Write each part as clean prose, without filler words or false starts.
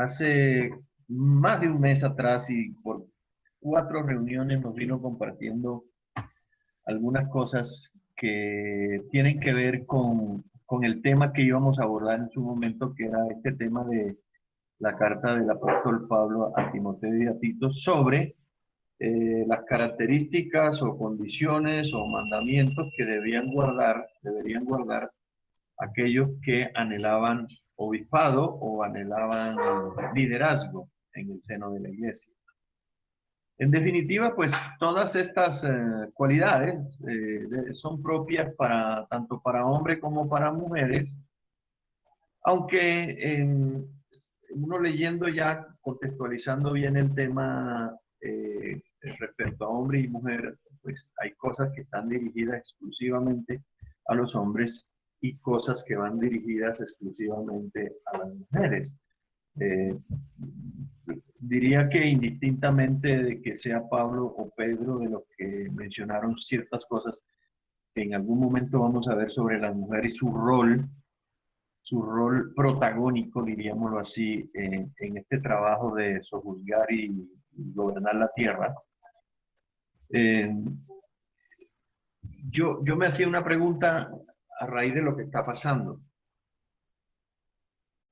Hace más de un mes atrás y por 4 reuniones nos vino compartiendo algunas cosas que tienen que ver con el tema que íbamos a abordar en su momento, que era este tema de la carta del apóstol Pablo a Timoteo y a Tito sobre las características o condiciones o mandamientos que deberían guardar aquellos que anhelaban obispado o anhelaban liderazgo en el seno de la iglesia. En definitiva, pues todas estas cualidades son propias para tanto para hombres como para mujeres, aunque uno leyendo ya, contextualizando bien el tema respecto a hombre y mujer, pues hay cosas que están dirigidas exclusivamente a los hombres y cosas que van dirigidas exclusivamente a las mujeres. Eh, Diría que indistintamente de que sea Pablo o Pedro de los que mencionaron ciertas cosas que en algún momento vamos a ver sobre la mujer y su rol protagónico, diríamoslo así, en este trabajo de sojuzgar y gobernar la tierra. Eh, yo me hacía una pregunta a raíz de lo que está pasando.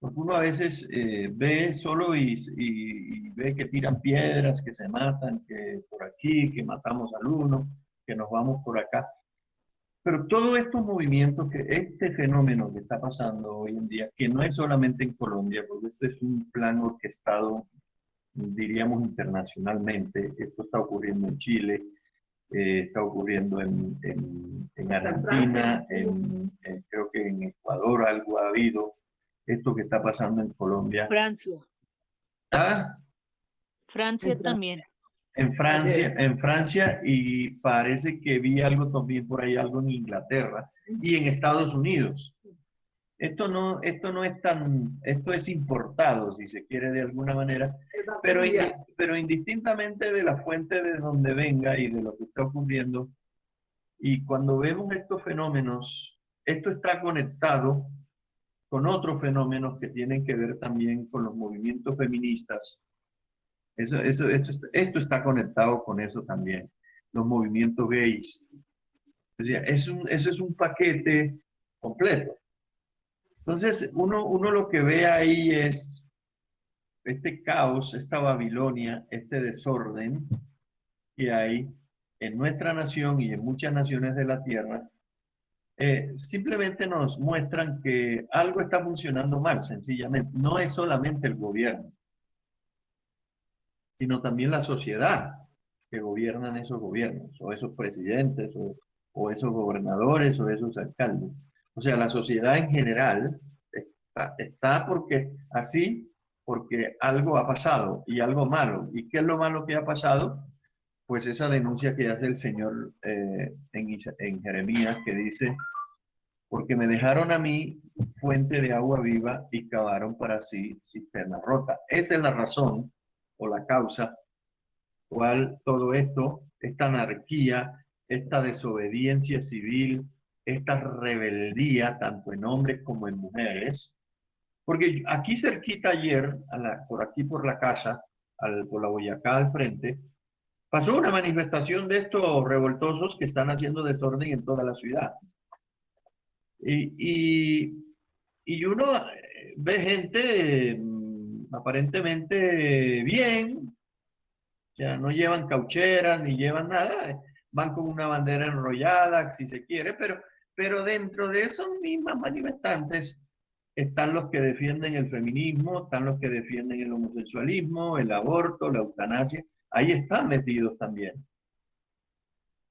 Porque uno a veces ve solo y ve que tiran piedras, que se matan, que por aquí, que matamos al uno, que nos vamos por acá. Pero todos estos movimientos, que este fenómeno que está pasando hoy en día, que no es solamente en Colombia, porque esto es un plan orquestado, diríamos internacionalmente, esto está ocurriendo en Chile, está ocurriendo en Argentina, creo que en Ecuador algo ha habido, esto que está pasando en Colombia. Francia. ¿Ah? Francia también. En Francia y parece que vi algo también por ahí, algo en Inglaterra y en Estados Unidos. Esto no es esto es importado, si se quiere de alguna manera, pero indistintamente de la fuente de donde venga y de lo que está ocurriendo, y cuando vemos estos fenómenos, esto está conectado con otros fenómenos que tienen que ver también con los movimientos feministas. Esto está conectado con eso también, los movimientos gays. O sea, eso es un paquete completo. Entonces, uno lo que ve ahí es este caos, esta Babilonia, este desorden que hay en nuestra nación y en muchas naciones de la tierra, simplemente nos muestran que algo está funcionando mal, sencillamente. No es solamente el gobierno, sino también la sociedad que gobiernan esos gobiernos, o esos presidentes, o esos gobernadores, o esos alcaldes. O sea, la sociedad en general está porque algo ha pasado y algo malo. ¿Y qué es lo malo que ha pasado? Pues esa denuncia que hace el Señor en Jeremías, que dice, porque me dejaron a mí fuente de agua viva y cavaron para sí cisterna rota. Esa es la razón o la causa cual todo esto, esta anarquía, esta desobediencia civil, esta rebeldía, tanto en hombres como en mujeres, porque aquí cerquita ayer, por aquí por la casa, por la Boyacá al frente, pasó una manifestación de estos revoltosos que están haciendo desorden en toda la ciudad. Y uno ve gente aparentemente bien, o sea, no llevan caucheras ni llevan nada, van con una bandera enrollada, si se quiere, pero dentro de esos mismos manifestantes están los que defienden el feminismo, están los que defienden el homosexualismo, el aborto, la eutanasia, ahí están metidos también.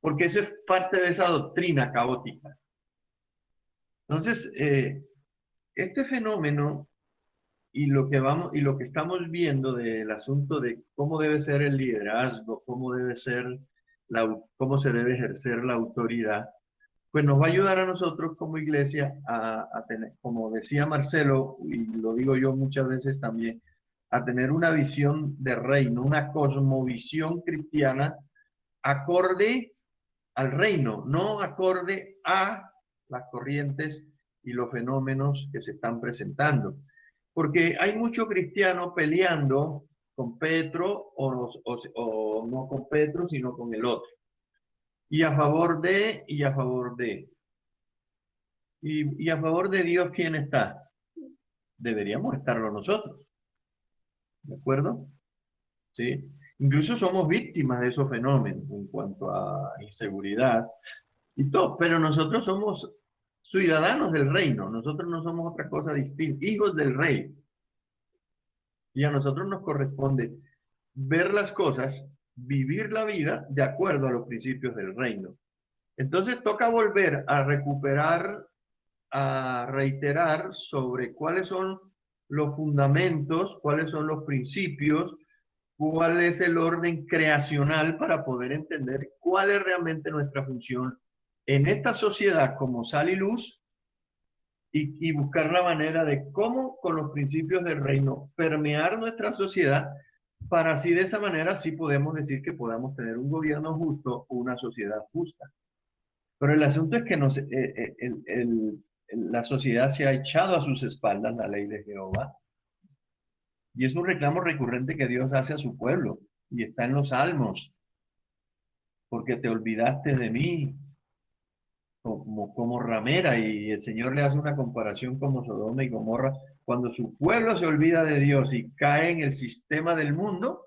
Porque eso es parte de esa doctrina caótica. Entonces, este fenómeno y lo que estamos viendo del asunto de cómo debe ser el liderazgo, cómo se debe ejercer la autoridad, pues nos va a ayudar a nosotros como iglesia a tener, como decía Marcelo, y lo digo yo muchas veces también, a tener una visión de reino, una cosmovisión cristiana acorde al reino, no acorde a las corrientes y los fenómenos que se están presentando. Porque hay muchos cristianos peleando con Petro o no con Petro, sino con el otro. Y a favor de, y a favor de. Y a favor de Dios, ¿quién está? Deberíamos estarlo nosotros. ¿De acuerdo? ¿Sí? Incluso somos víctimas de esos fenómenos en cuanto a inseguridad y todo, pero nosotros somos ciudadanos del reino, nosotros no somos otra cosa distinta, hijos del rey. Y a nosotros nos corresponde ver las cosas, vivir la vida de acuerdo a los principios del reino. Entonces toca volver a recuperar, a reiterar sobre cuáles son los fundamentos, cuáles son los principios, cuál es el orden creacional para poder entender cuál es realmente nuestra función en esta sociedad como sal y luz y buscar la manera de cómo con los principios del reino permear nuestra sociedad para así de esa manera sí podemos decir que podamos tener un gobierno justo o una sociedad justa. Pero el asunto es que la sociedad se ha echado a sus espaldas la ley de Jehová. Y es un reclamo recurrente que Dios hace a su pueblo. Y está en los salmos. Porque te olvidaste de mí como ramera. Y el Señor le hace una comparación como Sodoma y Gomorra. Cuando su pueblo se olvida de Dios y cae en el sistema del mundo,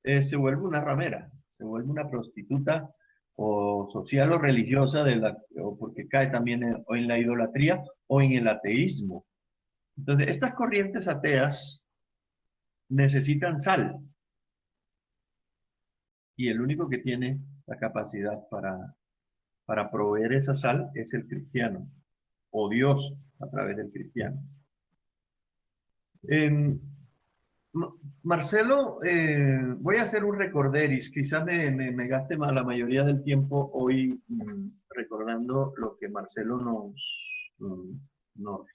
se vuelve una ramera. Se vuelve una prostituta o social o religiosa o porque cae también o en la idolatría o en el ateísmo. Entonces, estas corrientes ateas necesitan sal y el único que tiene la capacidad para proveer esa sal es el cristiano o Dios a través del cristiano. Eh, Marcelo, voy a hacer un recorderis, quizás me gaste más la mayoría del tiempo hoy recordando lo que Marcelo nos, nos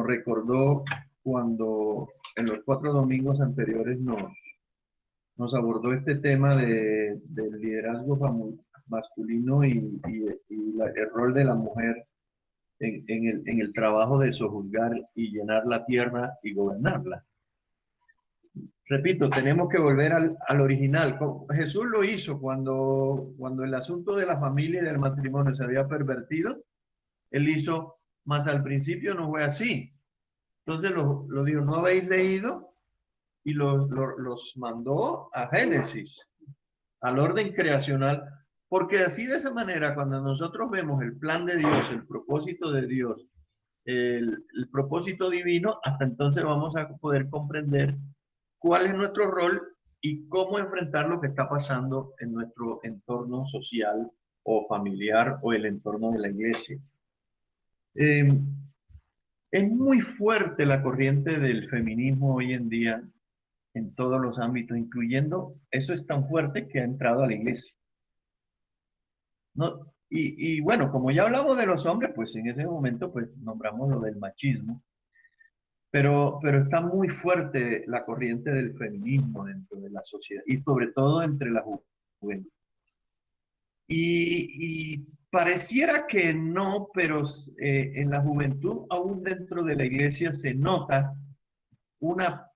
recordó cuando en los 4 domingos anteriores nos abordó este tema del liderazgo masculino y el rol de la mujer en el trabajo de sojuzgar y llenar la tierra y gobernarla. Repito, tenemos que volver al original. Jesús lo hizo cuando el asunto de la familia y del matrimonio se había pervertido. Él hizo, mas al principio no fue así. Entonces lo dijo, ¿no habéis leído? Y los mandó a Génesis, al orden creacional, porque así de esa manera, cuando nosotros vemos el plan de Dios, el propósito de Dios, el propósito divino, hasta entonces vamos a poder comprender cuál es nuestro rol y cómo enfrentar lo que está pasando en nuestro entorno social o familiar o el entorno de la iglesia. Es muy fuerte la corriente del feminismo hoy en día en todos los ámbitos, incluyendo, eso es tan fuerte que ha entrado a la iglesia. ¿No? Y bueno, como ya hablamos de los hombres, pues en ese momento pues nombramos lo del machismo, pero está muy fuerte la corriente del feminismo dentro de la sociedad y sobre todo entre la juventud. Y pareciera que no, pero en la juventud, aún dentro de la iglesia, se nota una,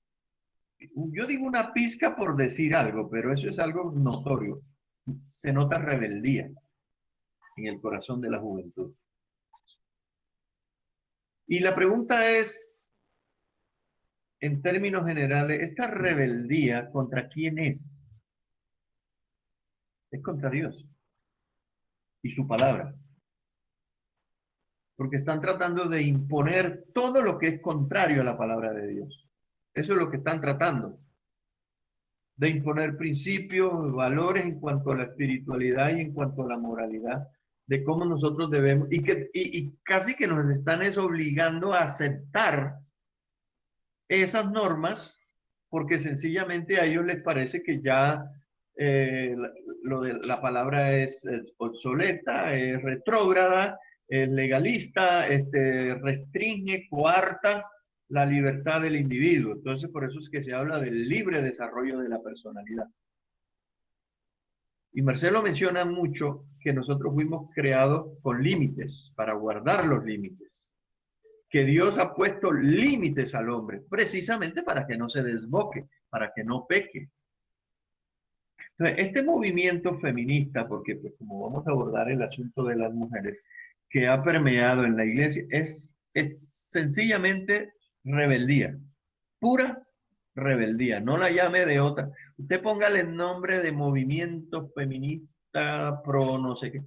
yo digo una pizca por decir algo, pero eso es algo notorio. Se nota rebeldía en el corazón de la juventud. Y la pregunta es, en términos generales, ¿esta rebeldía contra quién es? Es contra Dios y su palabra. Porque están tratando de imponer todo lo que es contrario a la palabra de Dios. Eso es lo que están tratando. De imponer principios, valores en cuanto a la espiritualidad y en cuanto a la moralidad, de cómo nosotros debemos, y casi que nos están obligando a aceptar esas normas, porque sencillamente a ellos les parece que ya lo de la palabra es obsoleta, es retrógrada, es legalista, restringe, coarta la libertad del individuo. Entonces, por eso es que se habla del libre desarrollo de la personalidad. Y Marcelo menciona mucho que nosotros fuimos creados con límites, para guardar los límites. que Dios ha puesto límites al hombre, precisamente para que no se desboque, para que no peque. Entonces, este movimiento feminista, porque pues, como vamos a abordar el asunto de las mujeres, que ha permeado en la iglesia, es sencillamente rebeldía, pura rebeldía, no la llame de otra. Usted póngale el nombre de movimiento feminista, pro no sé qué,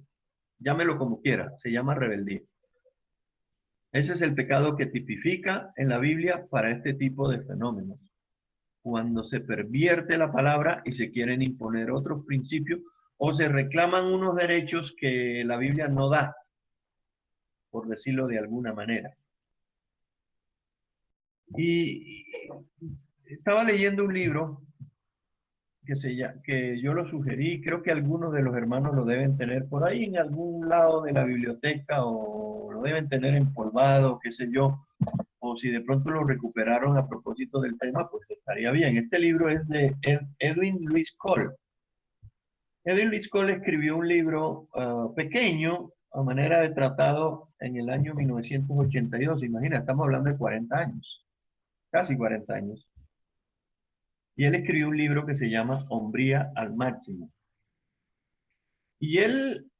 llámelo como quiera, se llama rebeldía. Ese es el pecado que tipifica en la Biblia para este tipo de fenómenos. Cuando se pervierte la palabra y se quieren imponer otros principios o se reclaman unos derechos que la Biblia no da, por decirlo de alguna manera. Y estaba leyendo un libro que yo lo sugerí, creo que algunos de los hermanos lo deben tener por ahí en algún lado de la biblioteca o lo deben tener empolvado, qué sé yo, o si de pronto lo recuperaron a propósito del tema, pues estaría bien. Este libro es de Edwin Luis Cole. Edwin Luis Cole escribió un libro pequeño a manera de tratado en el año 1982. Imagina, estamos hablando de 40 años, casi 40 años. Y él escribió un libro que se llama Hombría al Máximo. Y él,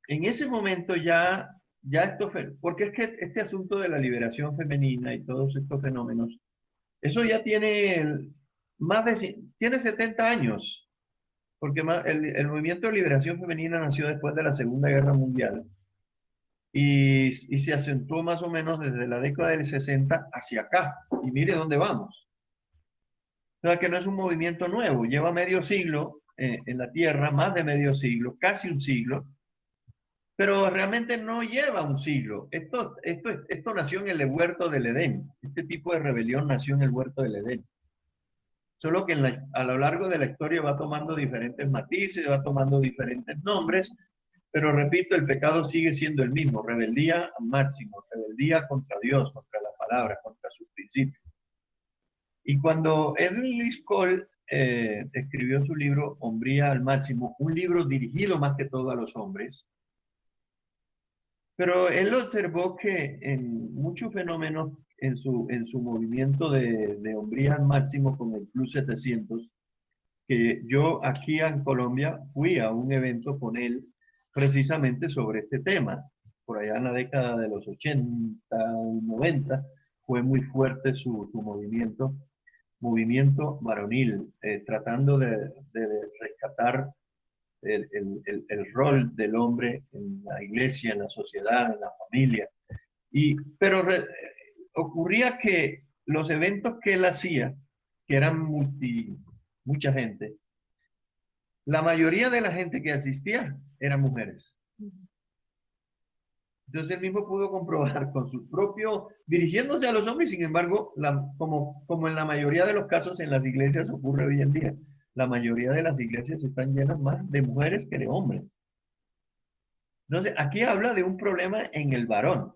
en ese momento ya esto, porque es que este asunto de la liberación femenina y todos estos fenómenos, eso ya tiene tiene 70 años, porque el movimiento de liberación femenina nació después de la Segunda Guerra Mundial y se acentuó más o menos desde la década del 60 hacia acá. Y mire dónde vamos. O sea que no es un movimiento nuevo, lleva medio siglo en la Tierra, más de medio siglo, casi un siglo, pero realmente no lleva un siglo. Esto nació en el huerto del Edén. Este tipo de rebelión nació en el huerto del Edén. Solo que a lo largo de la historia va tomando diferentes matices, va tomando diferentes nombres, pero repito, el pecado sigue siendo el mismo, rebeldía al máximo, rebeldía contra Dios, contra la palabra, contra sus principios. Y cuando Edwin Luis Cole escribió su libro Hombría al Máximo, un libro dirigido más que todo a los hombres, pero él observó que en muchos fenómenos en su movimiento de hombría al máximo con el Plus 700, que yo aquí en Colombia fui a un evento con él precisamente sobre este tema. Por allá en la década de los 80 y 90 fue muy fuerte su movimiento varonil, tratando de rescatar el rol del hombre en la iglesia, en la sociedad, en la familia. Pero ocurría que los eventos que él hacía, que eran mucha gente, la mayoría de la gente que asistía eran mujeres. Entonces él mismo pudo comprobar con su propio, dirigiéndose a los hombres, sin embargo, como en la mayoría de los casos en las iglesias ocurre hoy en día, la mayoría de las iglesias están llenas más de mujeres que de hombres. Entonces, aquí habla de un problema en el varón,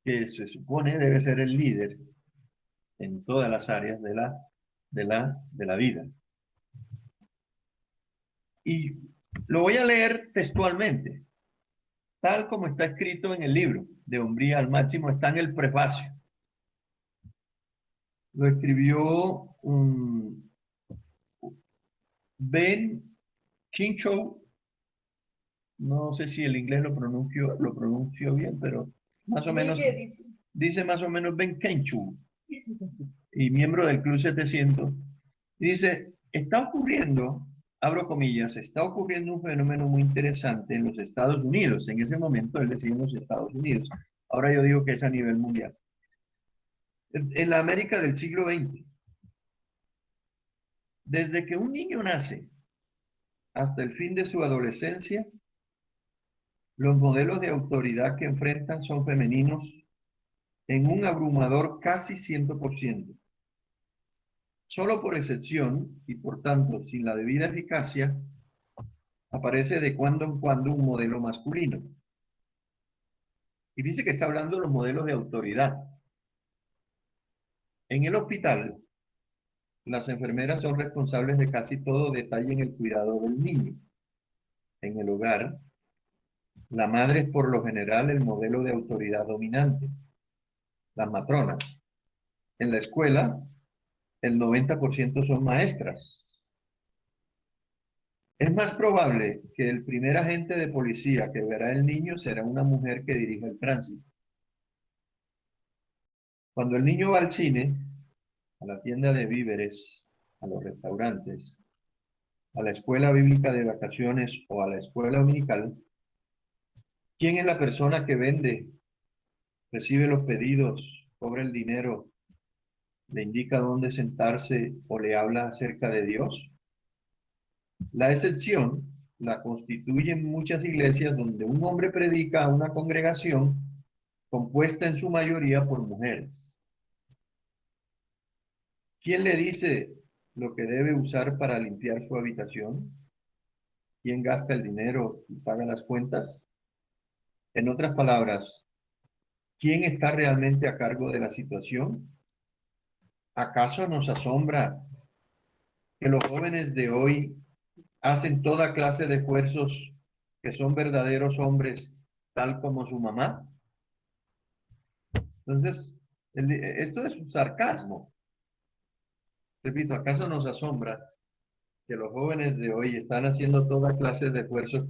que se supone debe ser el líder en todas las áreas de la vida. Y lo voy a leer textualmente, tal como está escrito en el libro de Hombría al Máximo, está en el prefacio. Lo escribió Ben Kinchow, no sé si el inglés lo pronuncio bien, pero más o menos, dice más o menos Ben Kinchow, y miembro del Club 700, dice, está ocurriendo, abro comillas, está ocurriendo un fenómeno muy interesante en los Estados Unidos. En ese momento él decía en los Estados Unidos. Ahora yo digo que es a nivel mundial. En la América del siglo XX, desde que un niño nace hasta el fin de su adolescencia, los modelos de autoridad que enfrentan son femeninos en un abrumador casi 100%. Solo por excepción, y por tanto sin la debida eficacia, aparece de cuando en cuando un modelo masculino. Y dice que está hablando de los modelos de autoridad. En el hospital, las enfermeras son responsables de casi todo detalle en el cuidado del niño. En el hogar, La madre es por lo general el modelo de autoridad dominante, las matronas. En la escuela, el 90% son maestras. Es más probable que el primer agente de policía que verá el niño será una mujer que dirige el tránsito. Cuando el niño va al cine, a la tienda de víveres, a los restaurantes, a la escuela bíblica de vacaciones o a la escuela dominical, ¿quién es la persona que vende, recibe los pedidos, cobra el dinero, le indica dónde sentarse o le habla acerca de Dios? La excepción la constituyen muchas iglesias donde un hombre predica a una congregación compuesta en su mayoría por mujeres. ¿Quién le dice lo que debe usar para limpiar su habitación? ¿Quién gasta el dinero y paga las cuentas? En otras palabras, ¿quién está realmente a cargo de la situación? ¿Acaso nos asombra que los jóvenes de hoy hacen toda clase de esfuerzos que son verdaderos hombres, tal como su mamá? Entonces, esto es un sarcasmo. Repito, ¿acaso nos asombra que los jóvenes de hoy están haciendo toda clase de esfuerzos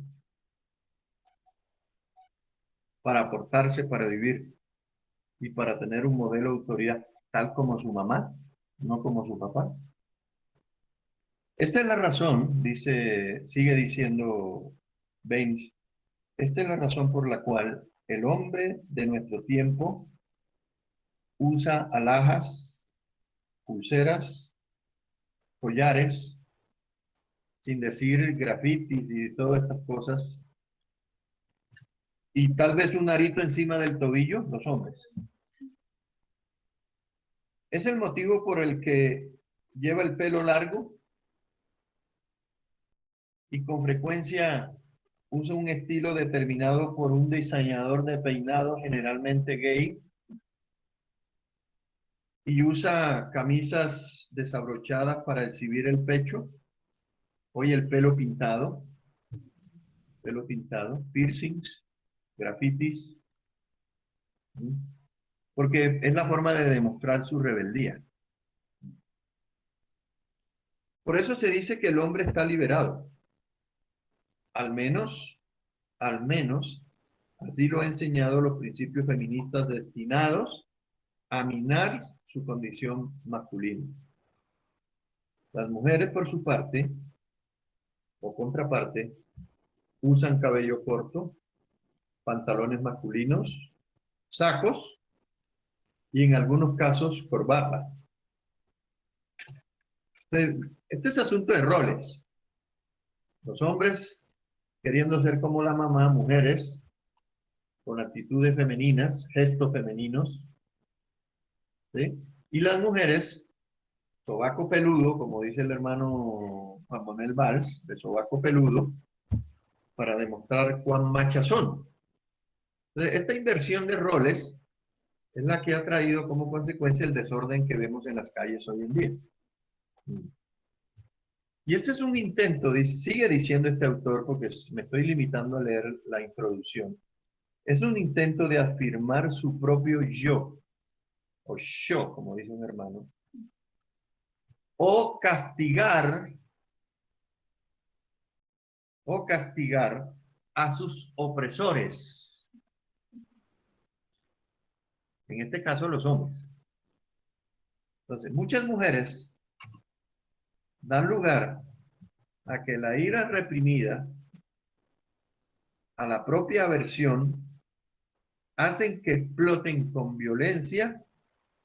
para aportarse, para vivir y para tener un modelo de autoridad tal como su mamá, no como su papá? Esta es la razón, sigue diciendo Baines, esta es la razón por la cual el hombre de nuestro tiempo usa alhajas, pulseras, collares, sin decir grafitis y todas estas cosas, y tal vez un arito encima del tobillo, los hombres. Es el motivo por el que lleva el pelo largo y con frecuencia usa un estilo determinado por un diseñador de peinado, generalmente gay, y usa camisas desabrochadas para exhibir el pecho. Hoy el pelo pintado, piercings, grafitis, ¿sí? Porque es la forma de demostrar su rebeldía. Por eso se dice que el hombre está liberado. Al menos, así lo han enseñado los principios feministas destinados a minar su condición masculina. Las mujeres, por su parte, o contraparte, usan cabello corto, pantalones masculinos, sacos y en algunos casos corbata. Este es asunto de roles. Los hombres queriendo ser como la mamá, mujeres con actitudes femeninas, gestos femeninos, ¿sí? Y las mujeres, sobaco peludo, como dice el hermano Juan Manuel Valls, de sobaco peludo, para demostrar cuán machas son. Entonces, esta inversión de roles es la que ha traído como consecuencia el desorden que vemos en las calles hoy en día. Y este es un intento, sigue diciendo este autor, porque me estoy limitando a leer la introducción, es un intento de afirmar su propio yo, o yo, como dice un hermano, o castigar a sus opresores, en este caso los hombres. Entonces, muchas mujeres dan lugar a que la ira reprimida, a la propia aversión, hacen que exploten con violencia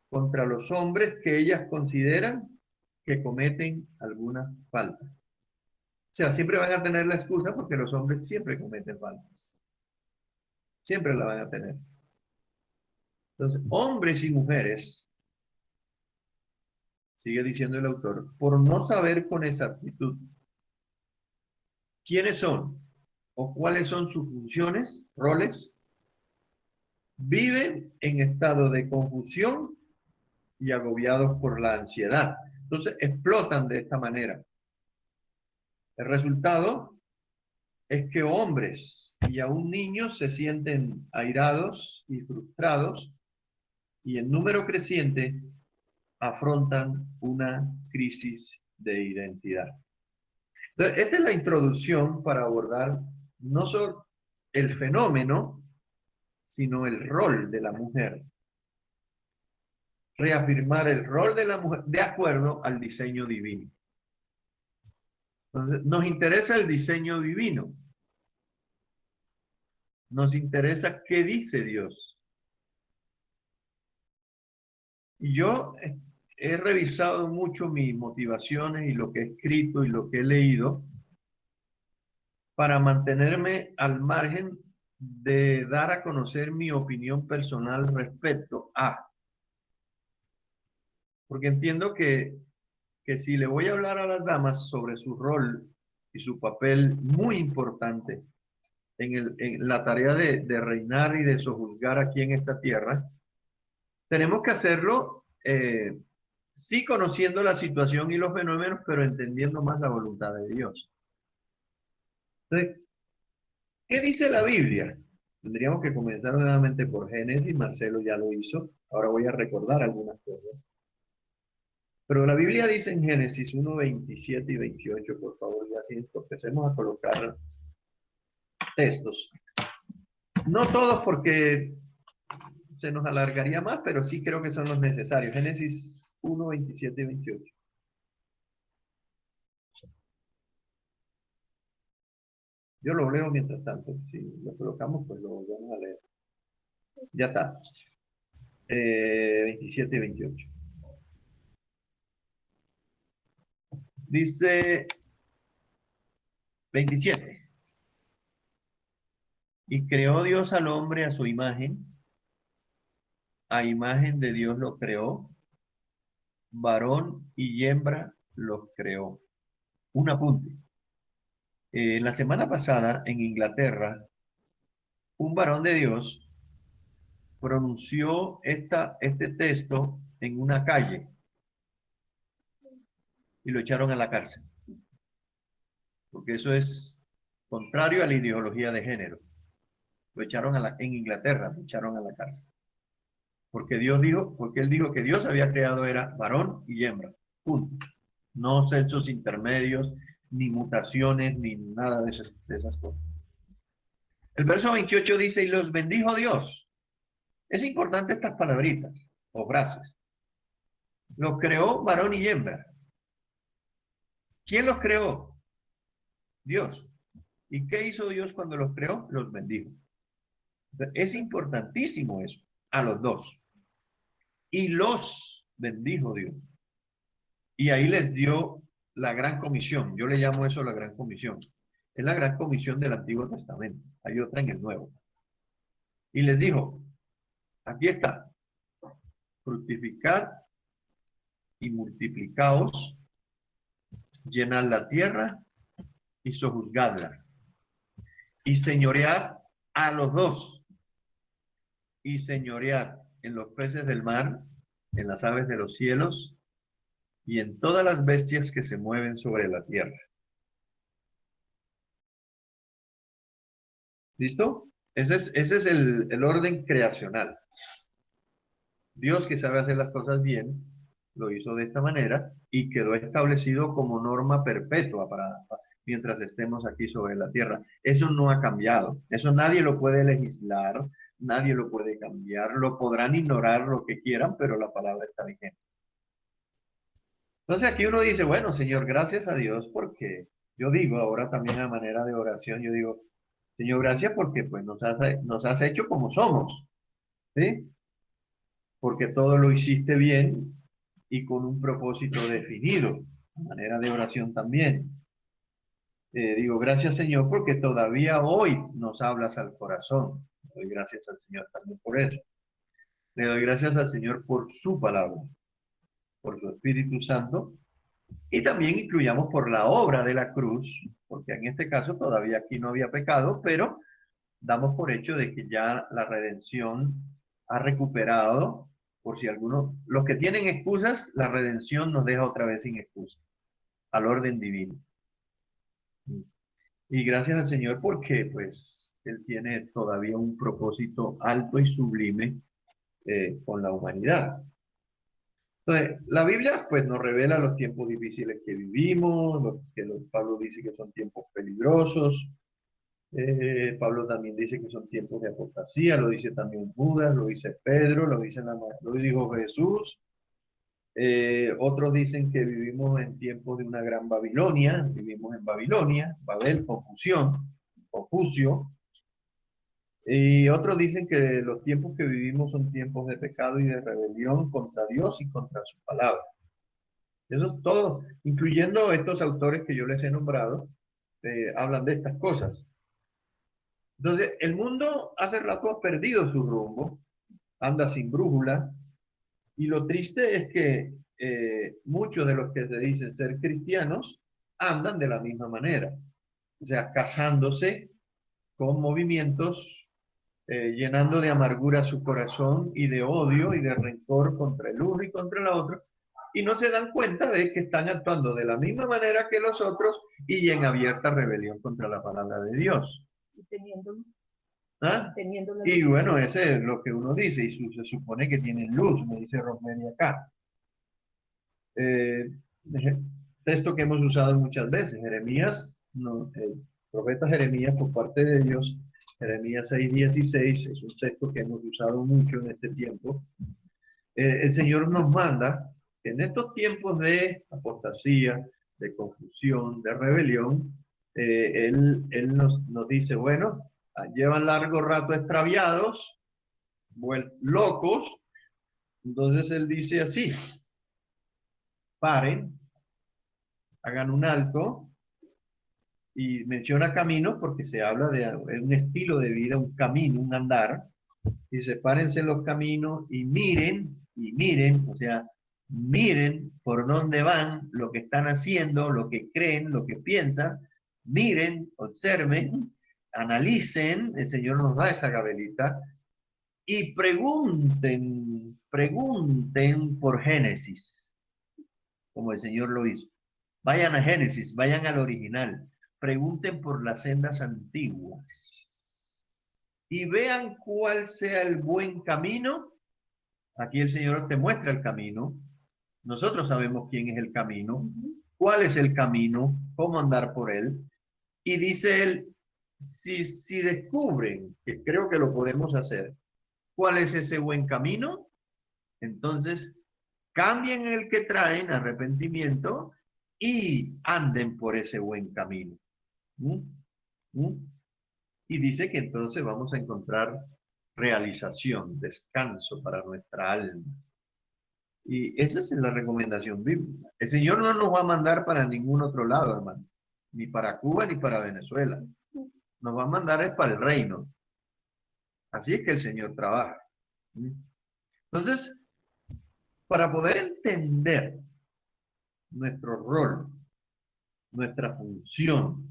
contra los hombres que ellas consideran que cometen alguna falta. O sea, siempre van a tener la excusa porque los hombres siempre cometen faltas. Siempre la van a tener. Entonces, hombres y mujeres, sigue diciendo el autor, por no saber con exactitud quiénes son o cuáles son sus funciones, roles, viven en estado de confusión y agobiados por la ansiedad. Entonces explotan de esta manera. El resultado es que hombres y aún niños se sienten airados y frustrados y en número creciente afrontan una crisis de identidad. Entonces, esta es la introducción para abordar no solo el fenómeno, sino el rol de la mujer. Reafirmar el rol de la mujer de acuerdo al diseño divino. Entonces, nos interesa el diseño divino. Nos interesa qué dice Dios. Y yo he revisado mucho mis motivaciones y lo que he escrito y lo que he leído para mantenerme al margen de dar a conocer mi opinión personal respecto a. Porque entiendo que si le voy a hablar a las damas sobre su rol y su papel muy importante en la tarea de reinar y de sojuzgar aquí en esta tierra, tenemos que hacerlo sí conociendo la situación y los fenómenos, pero entendiendo más la voluntad de Dios. Entonces, ¿qué dice la Biblia? Tendríamos que comenzar nuevamente por Génesis, Marcelo ya lo hizo, ahora voy a recordar algunas cosas. Pero la Biblia dice en Génesis 1, 27 y 28, por favor, ya así empecemos a colocar textos. No todos porque se nos alargaría más, pero sí creo que son los necesarios. Génesis 1, 27 y 28. Yo lo leo mientras tanto. Si lo colocamos, pues lo vamos a leer. Ya está. 27 y 28. Dice 27. Y creó Dios al hombre a su imagen. A imagen de Dios lo creó. Varón y hembra los creó. Un apunte. La semana pasada en Inglaterra, un varón de Dios pronunció este texto en una calle y lo echaron a la cárcel. Porque eso es contrario a la ideología de género. Lo echaron en Inglaterra, lo echaron a la cárcel. Porque él dijo que Dios había creado era varón y hembra. Punto. No sexos intermedios, ni mutaciones, ni nada de esas cosas. El verso 28 dice, y los bendijo Dios. Es importante estas palabritas o frases. Los creó varón y hembra. ¿Quién los creó? Dios. ¿Y qué hizo Dios cuando los creó? Los bendijo. Es importantísimo eso, a los dos. Y los bendijo Dios. Y ahí les dio la gran comisión. Yo le llamo eso la gran comisión. Es la gran comisión del Antiguo Testamento. Hay otra en el Nuevo. Y les dijo, aquí está, fructificad y multiplicaos, llenad la tierra y sojuzgadla. Y señoread a los dos. Y señoread en los peces del mar, en las aves de los cielos y en todas las bestias que se mueven sobre la tierra. ¿Listo? Ese es el orden creacional. Dios, que sabe hacer las cosas bien, lo hizo de esta manera y quedó establecido como norma perpetua mientras estemos aquí sobre la tierra. Eso no ha cambiado. Eso nadie lo puede legislar, nadie lo puede cambiar. Lo podrán ignorar lo que quieran, pero la palabra está vigente. Entonces aquí uno dice, bueno, Señor, gracias a Dios porque yo digo ahora también a manera de oración, yo digo, Señor, gracias porque pues nos has hecho como somos, ¿sí? Porque todo lo hiciste bien y con un propósito definido, a manera de oración también. Digo, gracias Señor porque todavía hoy nos hablas al corazón. Le doy gracias al Señor también por eso. Le doy gracias al Señor por su palabra, por su Espíritu Santo. Y también incluyamos por la obra de la cruz, porque en este caso todavía aquí no había pecado, pero damos por hecho de que ya la redención ha recuperado, por si algunos, los que tienen excusas, la redención nos deja otra vez sin excusa, al orden divino. Y gracias al Señor porque pues Él tiene todavía un propósito alto y sublime con la humanidad. Entonces, la Biblia pues nos revela los tiempos difíciles que vivimos, Pablo dice que son tiempos peligrosos, Pablo también dice que son tiempos de apostasía, lo dice también Judas, lo dice Pedro, lo dijo Jesús. Otros dicen que vivimos en tiempos de una gran Babilonia, vivimos en Babilonia, Babel, confusión, Confucio. Y otros dicen que los tiempos que vivimos son tiempos de pecado y de rebelión contra Dios y contra su palabra. Eso es todo, incluyendo estos autores que yo les he nombrado, hablan de estas cosas. Entonces, el mundo hace rato ha perdido su rumbo, anda sin brújula, y lo triste es que muchos de los que se dicen ser cristianos andan de la misma manera, o sea, casándose con movimientos, llenando de amargura su corazón y de odio y de rencor contra el uno y contra el otro, y no se dan cuenta de que están actuando de la misma manera que los otros y en abierta rebelión contra la palabra de Dios. Y teniendo, ¿Ah? teniendo la Y bueno, ese es lo que uno dice, y se supone que tienen luz, me dice Rosemary acá. Eh, texto que hemos usado muchas veces, Jeremías, no, el profeta Jeremías por parte de Dios, Jeremías 6:16, es un texto que hemos usado mucho en este tiempo. El Señor nos manda que en estos tiempos de apostasía, de confusión, de rebelión, Él nos dice, bueno, llevan largo rato extraviados, locos, entonces Él dice así, paren, hagan un alto, y menciona camino porque se habla de un estilo de vida, un camino, un andar, y sepárense los caminos y miren, o sea, miren por dónde van, lo que están haciendo, lo que creen, lo que piensan, miren, observen, analicen, el Señor nos da esa gabelita, y pregunten por Génesis, como el Señor lo hizo. Vayan a Génesis, vayan al original, pregunten por las sendas antiguas y vean cuál sea el buen camino. Aquí el Señor te muestra el camino. Nosotros sabemos quién es el camino, cuál es el camino, cómo andar por él. Y dice él, si descubren, que creo que lo podemos hacer, cuál es ese buen camino, entonces cambien el que traen, arrepentimiento, y anden por ese buen camino. ¿Mm? ¿Mm? Y dice que entonces vamos a encontrar realización, descanso para nuestra alma. Y esa es la recomendación bíblica. El Señor no nos va a mandar para ningún otro lado, hermano. Ni para Cuba ni para Venezuela. Nos va a mandar es para el reino. Así es que el Señor trabaja. Entonces, para poder entender nuestro rol, nuestra función,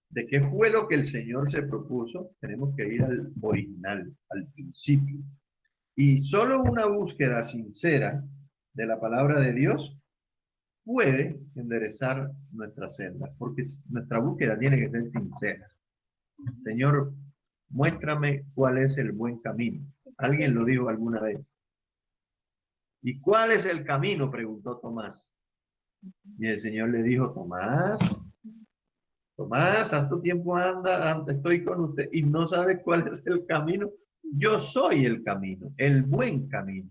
de qué fue lo que el Señor se propuso, tenemos que ir al original, al principio. Y solo una búsqueda sincera de la palabra de Dios puede enderezar nuestra senda, porque nuestra búsqueda tiene que ser sincera. Señor, muéstrame cuál es el buen camino. Alguien lo dijo alguna vez. ¿Y cuál es el camino? Preguntó Tomás. Y el Señor le dijo, Tomás, tanto tiempo anda, estoy con usted y no sabe cuál es el camino. Yo soy el camino, el buen camino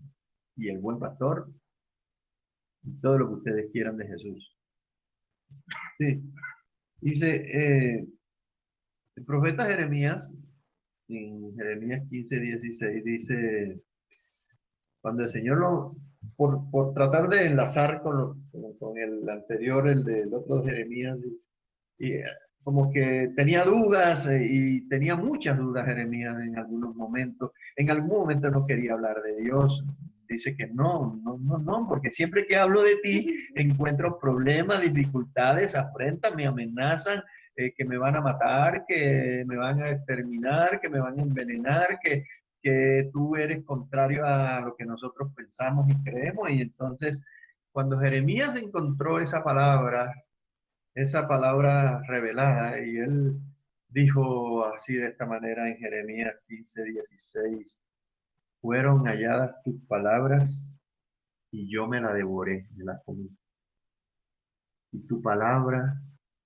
y el buen pastor y todo lo que ustedes quieran de Jesús. Sí, dice el profeta Jeremías, en Jeremías 15:16, dice, cuando el Señor por tratar de enlazar con el anterior, el del otro Jeremías, y como que tenía dudas y tenía muchas dudas Jeremías en algunos momentos. En algún momento no quería hablar de Dios. Dice que no, porque siempre que hablo de ti encuentro problemas, dificultades, afrentan, me amenazan, que me van a matar, que me van a exterminar, que me van a envenenar, que tú eres contrario a lo que nosotros pensamos y creemos. Y entonces, cuando Jeremías encontró esa palabra, esa palabra revelada, y él dijo así de esta manera en Jeremías 15:16: fueron halladas tus palabras y yo me la devoré, me la comí. Y tu palabra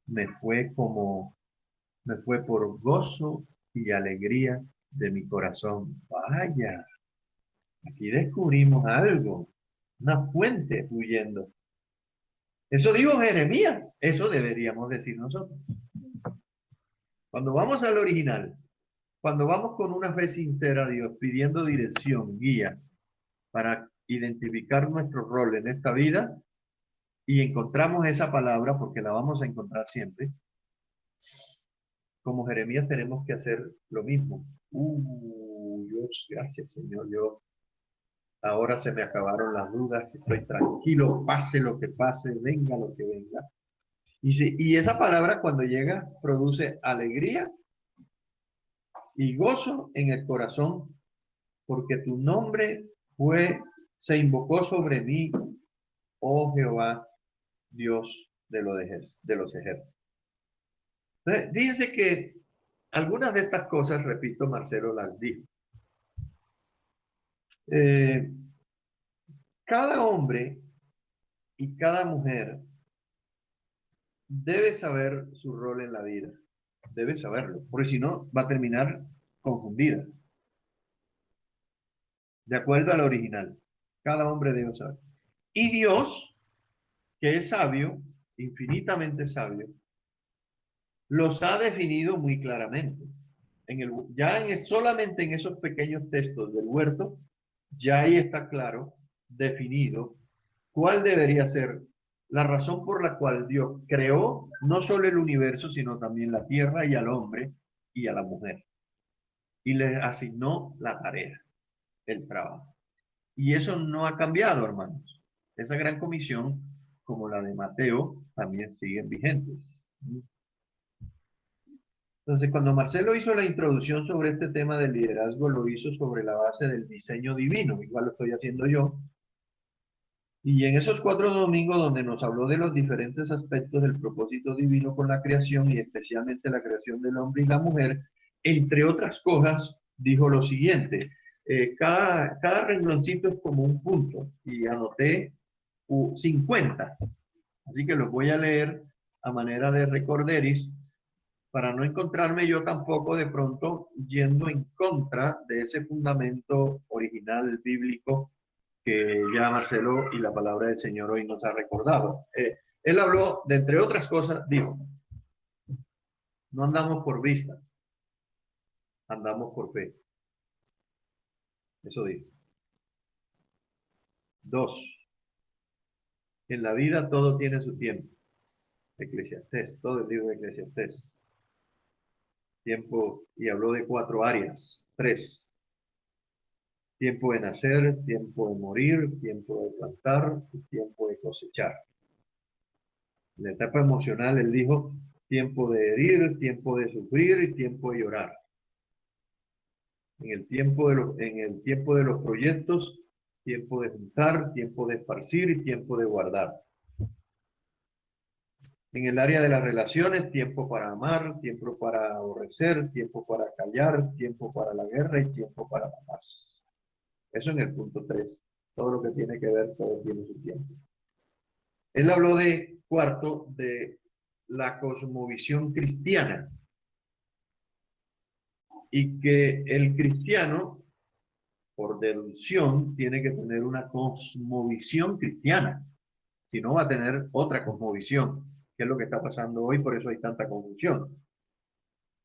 me fue como, me fue por gozo y alegría de mi corazón. Vaya, aquí descubrimos algo, una fuente fluyendo. Eso dijo Jeremías, eso deberíamos decir nosotros. Cuando vamos al original, cuando vamos con una fe sincera a Dios, pidiendo dirección, guía, para identificar nuestro rol en esta vida, y encontramos esa palabra, porque la vamos a encontrar siempre, como Jeremías tenemos que hacer lo mismo. Dios, gracias Señor, yo ahora se me acabaron las dudas, estoy tranquilo, pase lo que pase, venga lo que venga. Y esa palabra cuando llega produce alegría y gozo en el corazón, porque tu nombre se invocó sobre mí, oh Jehová, Dios de los ejércitos. Entonces, fíjense que algunas de estas cosas, repito, Marcelo las dijo. Eh, cada hombre y cada mujer debe saber su rol en la vida. Debe saberlo, porque si no, va a terminar confundida. De acuerdo al original. Cada hombre debe saber. Y Dios, que es sabio, infinitamente sabio, los ha definido muy claramente. Solamente en esos pequeños textos del huerto, ya ahí está claro, definido, cuál debería ser la razón por la cual Dios creó no solo el universo, sino también la tierra y al hombre y a la mujer. Y les asignó la tarea, el trabajo. Y eso no ha cambiado, hermanos. Esa gran comisión, como la de Mateo, también siguen vigentes. Entonces, cuando Marcelo hizo la introducción sobre este tema del liderazgo, lo hizo sobre la base del diseño divino, igual lo estoy haciendo yo. Y en esos 4 domingos donde nos habló de los diferentes aspectos del propósito divino con la creación y especialmente la creación del hombre y la mujer, entre otras cosas, dijo lo siguiente: cada rengloncito es como un punto y anoté 50. Así que los voy a leer a manera de recorderis para no encontrarme yo tampoco de pronto yendo en contra de ese fundamento original bíblico que ya Marcelo y la palabra del Señor hoy nos ha recordado. Él habló de, entre otras cosas, dijo, no andamos por vista, andamos por fe. Eso dijo. 2, en la vida todo tiene su tiempo. Eclesiastés, todo el libro de Eclesiastés. Tiempo, y habló de 4 áreas. 3, tiempo de nacer, tiempo de morir, tiempo de plantar y tiempo de cosechar. En la etapa emocional, él dijo, tiempo de herir, tiempo de sufrir y tiempo de llorar. En el tiempo de los proyectos, tiempo de juntar, tiempo de esparcir y tiempo de guardar. En el área de las relaciones, tiempo para amar, tiempo para aborrecer, tiempo para callar, tiempo para la guerra y tiempo para la paz. Eso en el punto 3. Todo lo que tiene que ver, todo tiene su tiempo. Él habló de, cuarto, de la cosmovisión cristiana. Y que el cristiano, por deducción, tiene que tener una cosmovisión cristiana. Si no, va a tener otra cosmovisión, que es lo que está pasando hoy, por eso hay tanta confusión.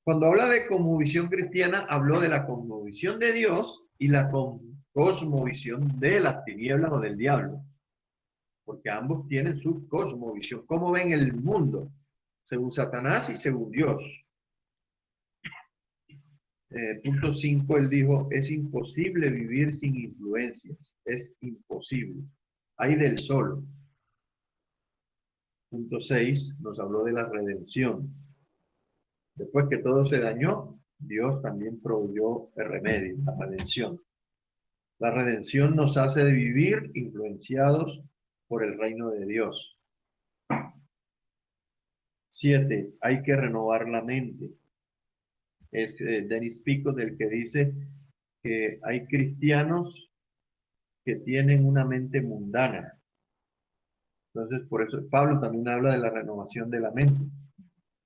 Cuando habla de cosmovisión cristiana, habló de la cosmovisión de Dios y la cosmovisión de las tinieblas o del diablo. Porque ambos tienen su cosmovisión. ¿Cómo ven el mundo? Según Satanás y según Dios. Punto 5, él dijo, es imposible vivir sin influencias. Es imposible. Hay del solo. Punto 6, nos habló de la redención. Después que todo se dañó, Dios también proveyó el remedio, la redención. La redención nos hace vivir influenciados por el reino de Dios. 7, hay que renovar la mente. Es Denis Pico del que dice que hay cristianos que tienen una mente mundana. Entonces, por eso Pablo también habla de la renovación de la mente.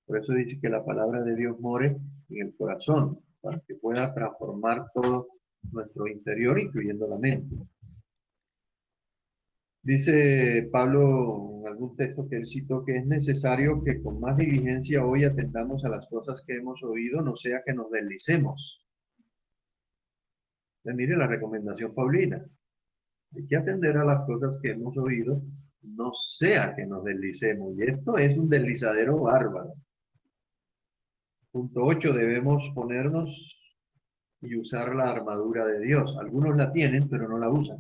Por eso dice que la palabra de Dios more en el corazón, para que pueda transformar todo nuestro interior, incluyendo la mente. Dice Pablo en algún texto que él citó que es necesario que con más diligencia hoy atendamos a las cosas que hemos oído, no sea que nos deslicemos. Mire la recomendación paulina. Hay que atender a las cosas que hemos oído, no sea que nos deslicemos. Y esto es un deslizadero bárbaro. Punto 8, debemos ponernos y usar la armadura de Dios. Algunos la tienen, pero no la usan.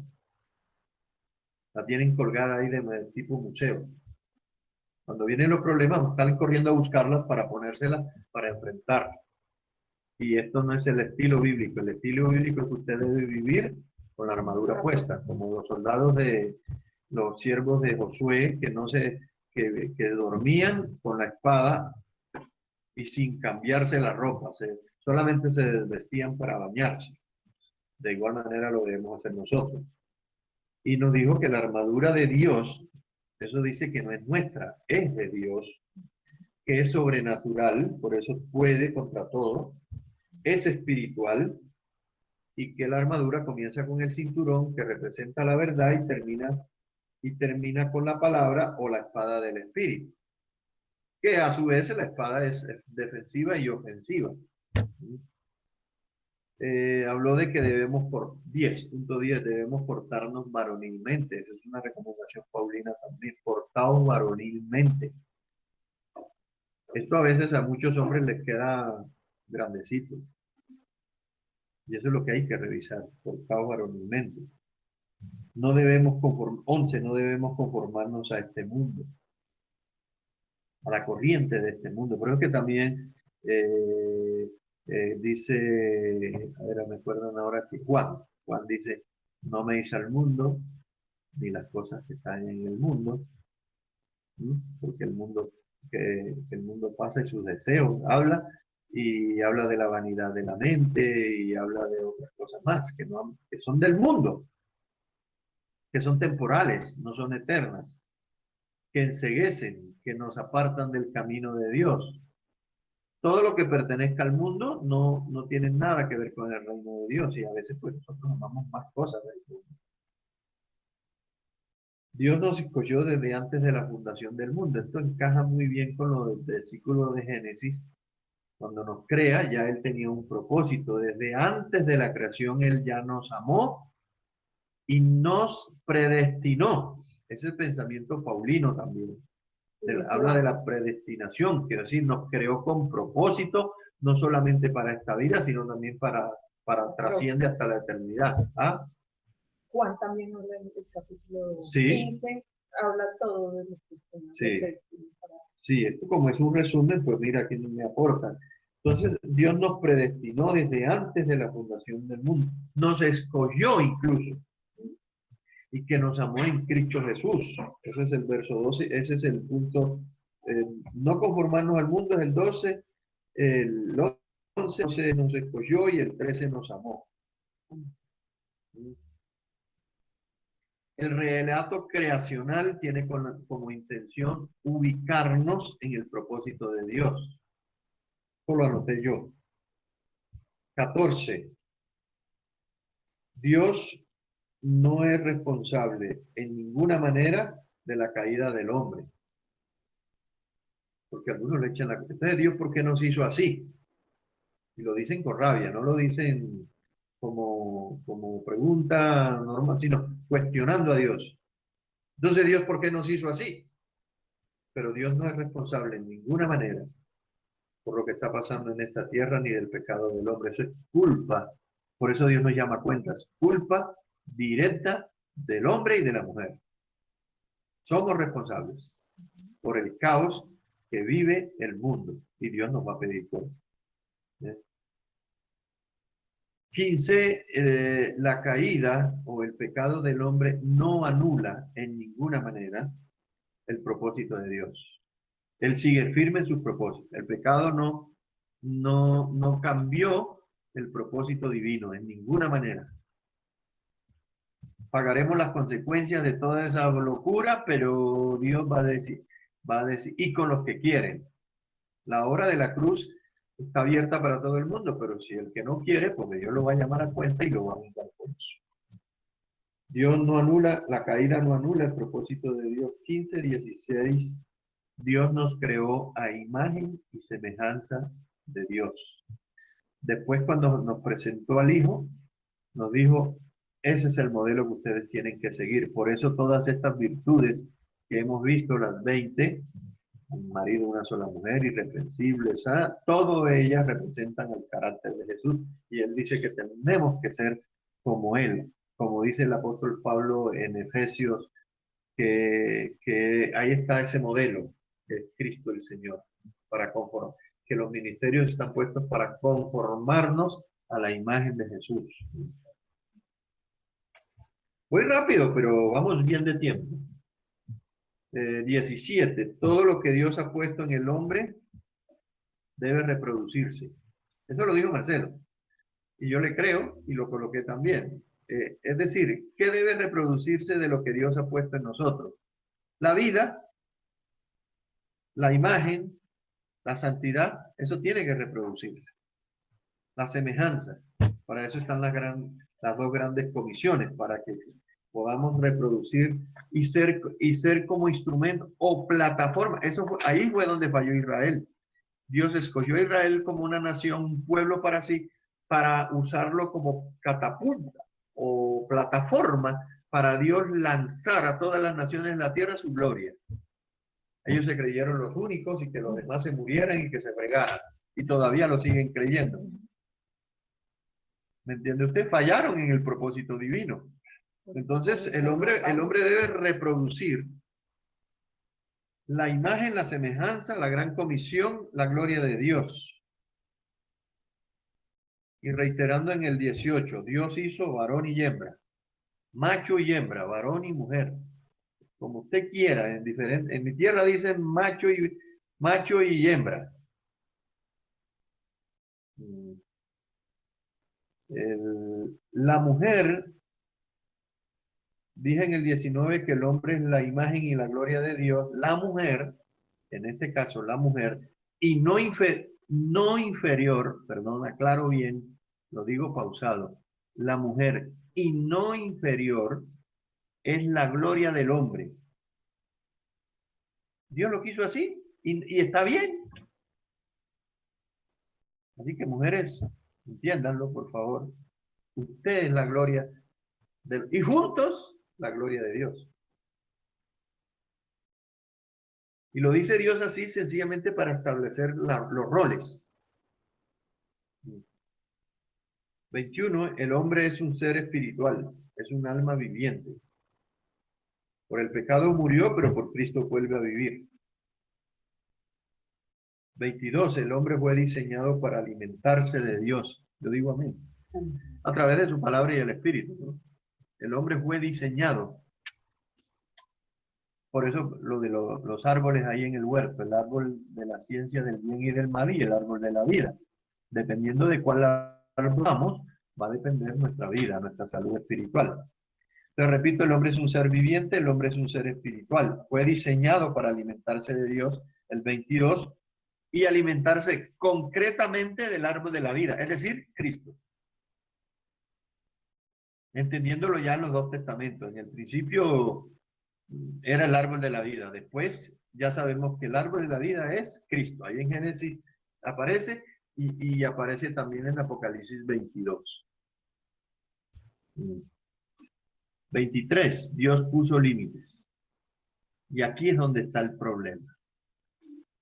La tienen colgada ahí de tipo museo. Cuando vienen los problemas, salen corriendo a buscarlas para ponérselas, para enfrentar. Y esto no es el estilo bíblico. El estilo bíblico es que usted debe vivir con la armadura puesta, como los soldados de los siervos de Josué que dormían con la espada y sin cambiarse la ropa, solamente se desvestían para bañarse. De igual manera lo debemos hacer nosotros. Y nos dijo que la armadura de Dios, eso dice que no es nuestra, es de Dios, que es sobrenatural, por eso puede contra todo, es espiritual, y que la armadura comienza con el cinturón que representa la verdad y termina con la palabra o la espada del espíritu, que a su vez la espada es defensiva y ofensiva. Habló de que debemos, por 10.10, debemos portarnos varonilmente. Esa es una recomendación paulina también, portaos varonilmente. Esto a veces a muchos hombres les queda grandecito. Y eso es lo que hay que revisar, portaos varonilmente. No debemos 11, no debemos conformarnos a este mundo, a la corriente de este mundo. Por eso que también dice, a ver, me acuerdan ahora que Juan dice, no me hice al mundo, ni las cosas que están en el mundo, ¿sí? Porque el mundo pasa y sus deseos, y habla de la vanidad de la mente, y habla de otras cosas más, que son del mundo, que son temporales, no son eternas, que enceguecen, que nos apartan del camino de Dios. Todo lo que pertenezca al mundo no tiene nada que ver con el reino de Dios, y a veces pues nosotros amamos más cosas del mundo. Dios nos escogió desde antes de la fundación del mundo. Esto encaja muy bien con lo del versículo de Génesis. Cuando nos crea, ya Él tenía un propósito. Desde antes de la creación, Él ya nos amó y nos predestinó. Ese es el pensamiento paulino también. Habla de la predestinación, quiere decir, nos creó con propósito, no solamente para esta vida, sino también para trasciende hasta la eternidad. ¿Ah? Juan también habla en el capítulo sí. 15, habla todo de los sistemas. Sí. Sí, esto como es un resumen, pues mira, aquí me aporta. Entonces, Dios nos predestinó desde antes de la fundación del mundo. Nos escogió incluso. Y que nos amó en Cristo Jesús. Ese es el verso 12, ese es el punto. No conformarnos al mundo es el 12, el 11 nos escogió y el 13 nos amó. El relato creacional tiene como intención ubicarnos en el propósito de Dios. Esto lo anoté yo. 14. Dios no es responsable en ninguna manera de la caída del hombre. Porque algunos le echan la culpa. Entonces, Dios, ¿por qué nos hizo así? Y lo dicen con rabia, no lo dicen como pregunta normal, sino cuestionando a Dios. Entonces, Dios, ¿por qué nos hizo así? Pero Dios no es responsable en ninguna manera por lo que está pasando en esta tierra ni del pecado del hombre. Eso es culpa. Por eso Dios nos llama a cuentas. Culpa directa del hombre y de la mujer. Somos responsables por el caos que vive el mundo y Dios nos va a pedir cuenta. 15. La caída o el pecado del hombre no anula en ninguna manera el propósito de Dios. Él sigue firme en sus propósitos. El pecado no cambió el propósito divino en ninguna manera. Pagaremos las consecuencias de toda esa locura, pero Dios va a decir, y con los que quieren. La obra de la cruz está abierta para todo el mundo, pero si el que no quiere, pues Dios lo va a llamar a cuenta y lo va a juzgar por eso. Dios no anula, la caída no anula el propósito de Dios. 15:16. Dios nos creó a imagen y semejanza de Dios. Después, cuando nos presentó al Hijo, nos dijo, ese es el modelo que ustedes tienen que seguir. Por eso todas estas virtudes que hemos visto, las 20, un marido, una sola mujer, irreprensibles, todas ellas representan el carácter de Jesús. Y Él dice que tenemos que ser como Él. Como dice el apóstol Pablo en Efesios, que ahí está ese modelo, que es Cristo el Señor, para conformar, que los ministerios están puestos para conformarnos a la imagen de Jesús. Voy rápido, pero vamos bien de tiempo. 17. Todo lo que Dios ha puesto en el hombre debe reproducirse. Eso lo dijo Marcelo. Y yo le creo y lo coloqué también. Es decir, ¿qué debe reproducirse de lo que Dios ha puesto en nosotros? La vida, la imagen, la santidad, eso tiene que reproducirse. La semejanza, para eso están las dos grandes comisiones, para que podamos reproducir y ser como instrumento o plataforma. Ahí fue donde falló Israel. Dios escogió a Israel como una nación, un pueblo para sí, para usarlo como catapulta o plataforma para Dios lanzar a todas las naciones de la tierra su gloria. Ellos se creyeron los únicos y que los demás se murieran y que se fregaran. Y todavía lo siguen creyendo. ¿Me entiende usted? Fallaron en el propósito divino. Entonces el hombre debe reproducir la imagen, la semejanza, la gran comisión, la gloria de Dios. Y reiterando en el 18, Dios hizo varón y hembra, macho y hembra, varón y mujer, como usted quiera. En mi tierra dicen macho y hembra. La mujer, dije en el 19 que el hombre es la imagen y la gloria de Dios. La mujer, en este caso la mujer, y no inferior, perdón, aclaro bien, lo digo pausado, la mujer y no inferior es la gloria del hombre. Dios lo quiso así y está bien. Así que mujeres, entiéndanlo por favor. Usted es la gloria y juntos la gloria de Dios. Y lo dice Dios así sencillamente para establecer los roles. 21. El hombre es un ser espiritual, es un alma viviente. Por el pecado murió, pero por Cristo vuelve a vivir. 22. El hombre fue diseñado para alimentarse de Dios. Yo digo amén. A través de su palabra y el Espíritu, ¿no? El hombre fue diseñado. Por eso lo de los árboles ahí en el huerto, el árbol de la ciencia del bien y del mal y el árbol de la vida. Dependiendo de cuál árbol vamos, va a depender nuestra vida, nuestra salud espiritual. Te repito, el hombre es un ser viviente, el hombre es un ser espiritual. Fue diseñado para alimentarse de Dios, el 22, y alimentarse concretamente del árbol de la vida, es decir, Cristo. Entendiéndolo ya en los dos testamentos. En el principio era el árbol de la vida. Después ya sabemos que el árbol de la vida es Cristo. Ahí en Génesis aparece y aparece también en Apocalipsis 22. 23. Dios puso límites. Y aquí es donde está el problema.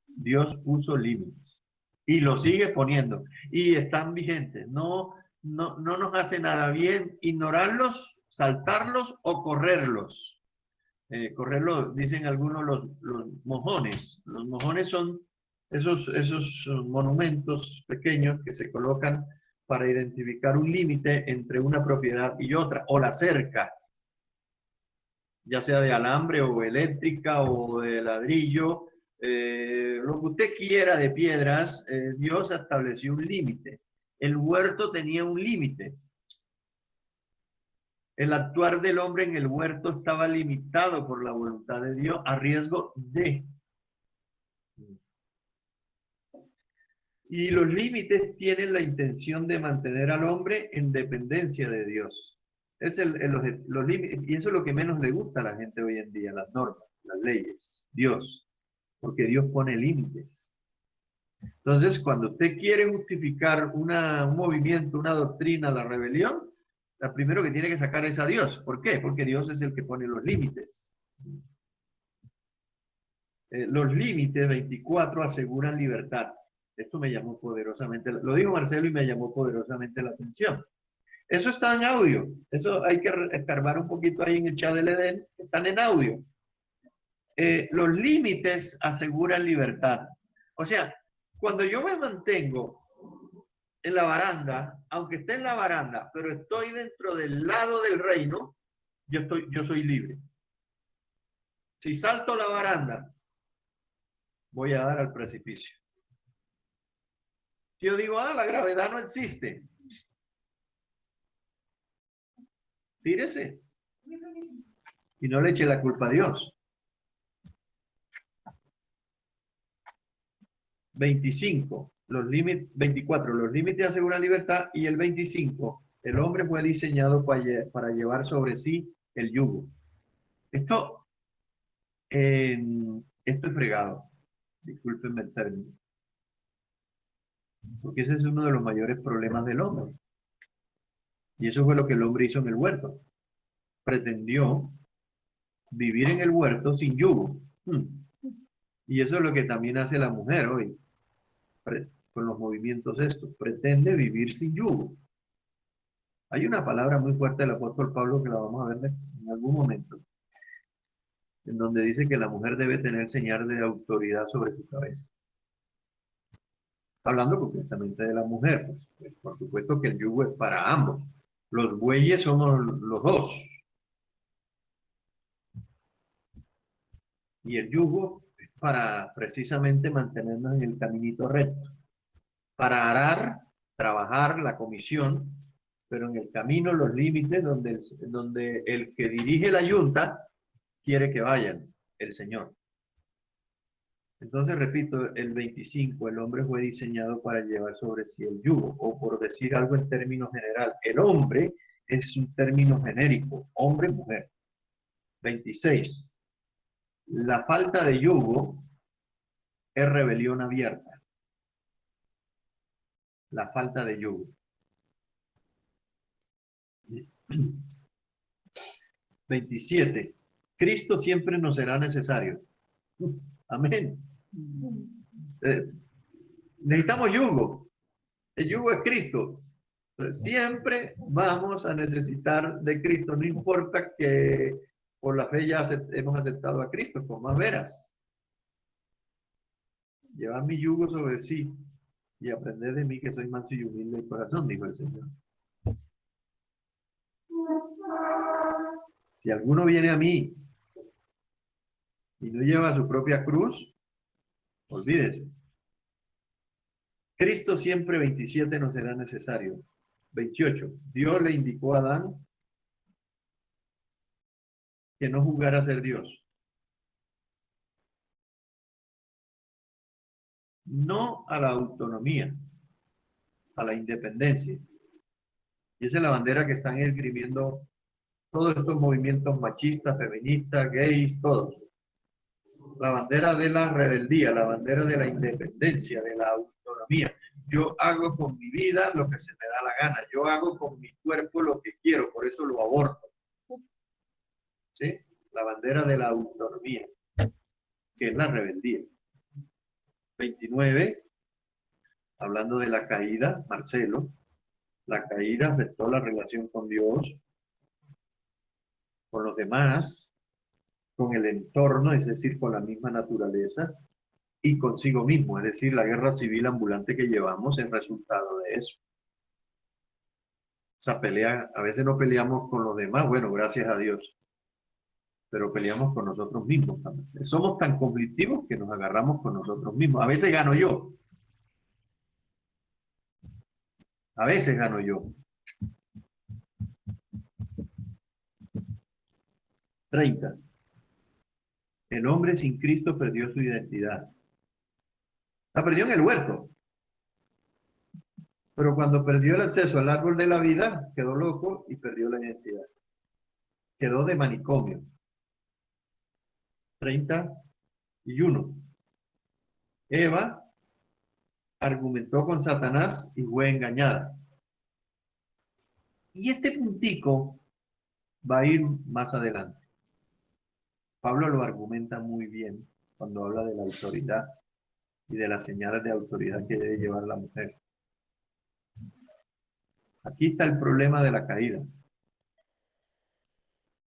Dios puso límites. Y lo sigue poniendo. Y están vigentes. No nos hace nada bien ignorarlos, saltarlos o correrlos. Correrlos, dicen algunos los mojones. Los mojones son esos monumentos pequeños que se colocan para identificar un límite entre una propiedad y otra, o la cerca, ya sea de alambre o eléctrica o de ladrillo, lo que usted quiera de piedras, Dios estableció un límite. El huerto tenía un límite. El actuar del hombre en el huerto estaba limitado por la voluntad de Dios a riesgo de. Y los límites tienen la intención de mantener al hombre en dependencia de Dios. Es los límites, y eso es lo que menos le gusta a la gente hoy en día, las normas, las leyes, Dios, porque Dios pone límites. Entonces, cuando usted quiere justificar un movimiento, una doctrina, la rebelión, lo primero que tiene que sacar es a Dios. ¿Por qué? Porque Dios es el que pone los límites. Los límites 24 aseguran libertad. Esto me llamó poderosamente, lo dijo Marcelo y me llamó poderosamente la atención. Eso está en audio. Eso hay que escarbar un poquito ahí en el chat del Edén. Están en audio. Los límites aseguran libertad. O sea, cuando yo me mantengo en la baranda, aunque esté en la baranda, pero estoy dentro del lado del reino, yo soy libre. Si salto la baranda, voy a dar al precipicio. Si yo digo, la gravedad no existe, tírese y no le eche la culpa a Dios. 25, 24, los límites aseguran libertad, y el 25, el hombre fue diseñado para llevar sobre sí el yugo. Esto es fregado, discúlpenme el término, porque ese es uno de los mayores problemas del hombre. Y eso fue lo que el hombre hizo en el huerto. Pretendió vivir en el huerto sin yugo. Y eso es lo que también hace la mujer hoy, con los movimientos estos. Pretende vivir sin yugo. Hay una palabra muy fuerte del apóstol Pablo que la vamos a ver en algún momento, en donde dice que la mujer debe tener señal de autoridad sobre su cabeza. Hablando concretamente de la mujer, pues, por supuesto que el yugo es para ambos. Los bueyes somos los dos. Y el yugo es para precisamente mantenernos en el caminito recto. Para arar, trabajar la comisión, pero en el camino los límites donde el que dirige la yunta quiere que vayan, el Señor. Entonces, repito, el 25, el hombre fue diseñado para llevar sobre sí el yugo, o por decir algo en términos general, el hombre es un término genérico, hombre, mujer. 26, la falta de yugo es rebelión abierta. La falta de yugo. 27, Cristo siempre nos será necesario. Amén. Necesitamos yugo. El yugo es Cristo. Siempre vamos a necesitar de Cristo. No importa que por la fe ya hemos aceptado a Cristo con más veras. Llevad mi yugo sobre sí y aprended de mí, que soy manso y humilde de corazón, dijo el Señor. Si alguno viene a mí y no lleva su propia cruz, olvídese. Cristo siempre, 27, nos será necesario. 28. Dios le indicó a Adán que no jugara a ser Dios. No a la autonomía, a la independencia. Y esa es la bandera que están esgrimiendo todos estos movimientos machistas, feministas, gays, todos. La bandera de la rebeldía, la bandera de la independencia, de la autonomía. Yo hago con mi vida lo que se me da la gana. Yo hago con mi cuerpo lo que quiero, por eso lo aborto. ¿Sí? La bandera de la autonomía, que es la rebeldía. 29, hablando de la caída, Marcelo, la caída afectó la relación con Dios, con los demás, con el entorno, es decir, con la misma naturaleza, y consigo mismo, es decir, la guerra civil ambulante que llevamos es resultado de eso. Esa pelea, a veces no peleamos con los demás, bueno, gracias a Dios, pero peleamos con nosotros mismos también. Somos tan conflictivos que nos agarramos con nosotros mismos. A veces gano yo. A veces gano yo. 30. El hombre sin Cristo perdió su identidad. La perdió en el huerto. Pero cuando perdió el acceso al árbol de la vida, quedó loco y perdió la identidad. Quedó de manicomio. 31. Eva argumentó con Satanás y fue engañada. Y este puntico va a ir más adelante. Pablo lo argumenta muy bien cuando habla de la autoridad y de las señales de autoridad que debe llevar la mujer. Aquí está el problema de la caída.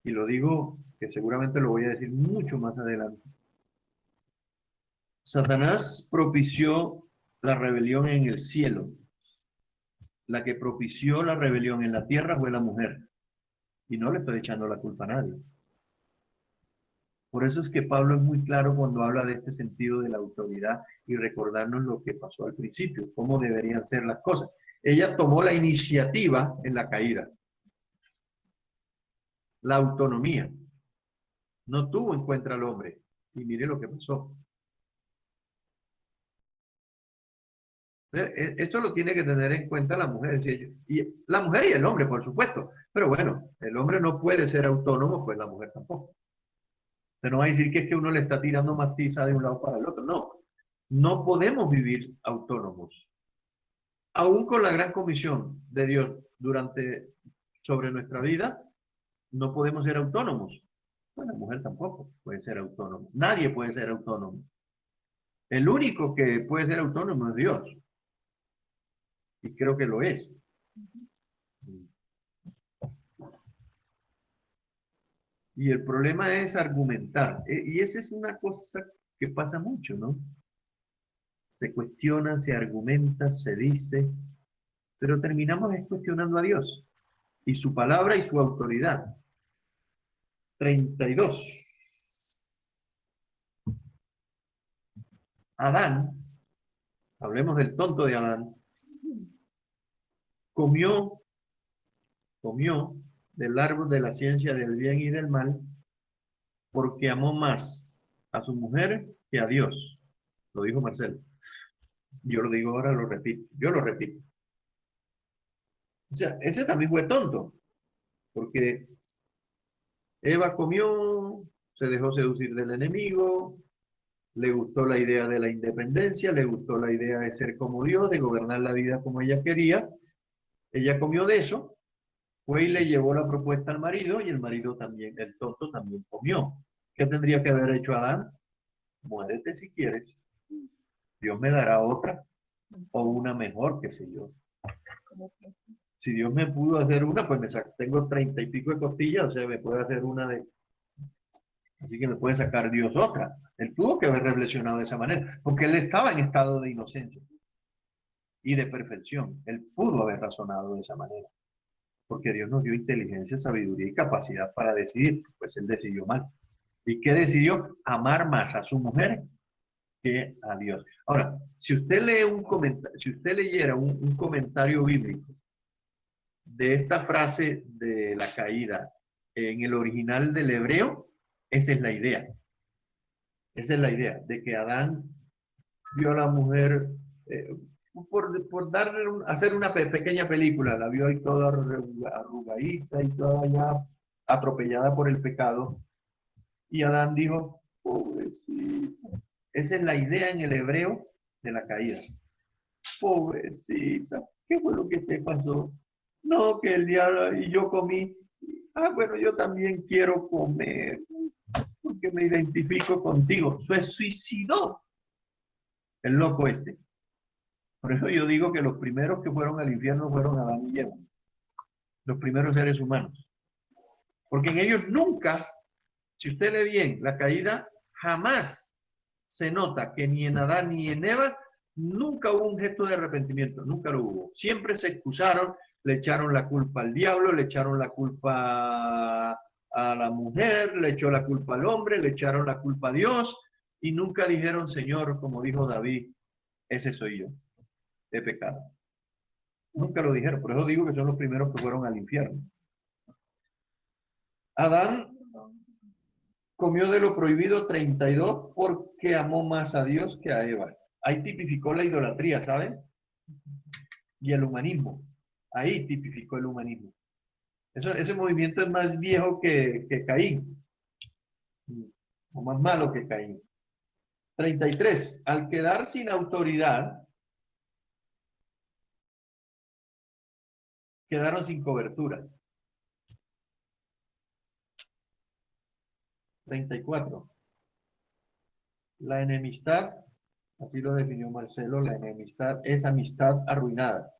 Y lo digo que seguramente lo voy a decir mucho más adelante. Satanás propició la rebelión en el cielo. La que propició la rebelión en la tierra fue la mujer. Y no le estoy echando la culpa a nadie. Por eso es que Pablo es muy claro cuando habla de este sentido de la autoridad y recordarnos lo que pasó al principio, cómo deberían ser las cosas. Ella tomó la iniciativa en la caída. La autonomía. No tuvo en cuenta al hombre. Y mire lo que pasó. Esto lo tiene que tener en cuenta la mujer. Y la mujer y el hombre, por supuesto. Pero bueno, el hombre no puede ser autónomo, pues la mujer tampoco. Usted no va a decir que es que uno le está tirando más tiza de un lado para el otro. No. No podemos vivir autónomos. Aún con la gran comisión de Dios sobre nuestra vida, no podemos ser autónomos. Pues la mujer tampoco puede ser autónoma. Nadie puede ser autónomo. El único que puede ser autónomo es Dios. Y creo que lo es. Y el problema es argumentar. Y esa es una cosa que pasa mucho, ¿no? Se cuestiona, se argumenta, se dice, pero terminamos cuestionando a Dios y su palabra y su autoridad. 32. Adán, hablemos del tonto de Adán, comió del árbol de la ciencia del bien y del mal porque amó más a su mujer que a Dios. Lo dijo Marcelo. Yo lo digo ahora, lo repito. Yo lo repito. O sea, ese también fue tonto, porque Eva comió, se dejó seducir del enemigo, le gustó la idea de la independencia, le gustó la idea de ser como Dios, de gobernar la vida como ella quería. Ella comió de eso, fue y le llevó la propuesta al marido, y el marido también, el tonto también comió. ¿Qué tendría que haber hecho Adán? Muérete si quieres. Dios me dará otra, o una mejor, qué sé yo. Si Dios me pudo hacer una, pues tengo 30 y pico de costillas, o sea, me puede hacer una de... Así que me puede sacar Dios otra. Él tuvo que haber reflexionado de esa manera, porque él estaba en estado de inocencia y de perfección. Él pudo haber razonado de esa manera, porque Dios nos dio inteligencia, sabiduría y capacidad para decidir, pues él decidió mal. ¿Y qué decidió? Amar más a su mujer que a Dios. Ahora, si usted lee si usted leyera un comentario bíblico de esta frase de la caída en el original del hebreo, esa es la idea. Esa es la idea, de que Adán vio a la mujer, por hacer una pequeña película, la vio ahí toda arrugadita y toda ya atropellada por el pecado. Y Adán dijo, pobrecita. Esa es la idea en el hebreo de la caída. Pobrecita, ¿qué fue lo que te pasó? No, que el diablo y yo comí. Ah, bueno, yo también quiero comer, porque me identifico contigo. Se suicidó el loco este. Por eso yo digo que los primeros que fueron al infierno fueron Adán y Eva, los primeros seres humanos. Porque en ellos nunca, si usted lee bien, la caída jamás se nota que ni en Adán ni en Eva nunca hubo un gesto de arrepentimiento, nunca lo hubo. Siempre se excusaron, le echaron la culpa al diablo, le echaron la culpa a la mujer, le echó la culpa al hombre, le echaron la culpa a Dios y nunca dijeron, Señor, como dijo David, ese soy yo, he pecado. Nunca lo dijeron, por eso digo que son los primeros que fueron al infierno. Adán comió de lo prohibido 32 porque amó más a Dios que a Eva. Ahí tipificó la idolatría, ¿saben? Y el humanismo. Ahí tipificó el humanismo. Ese movimiento es más viejo que Caín. O más malo que Caín. 33. Al quedar sin autoridad, quedaron sin cobertura. 34. La enemistad, así lo definió Marcelo, la enemistad es amistad arruinada.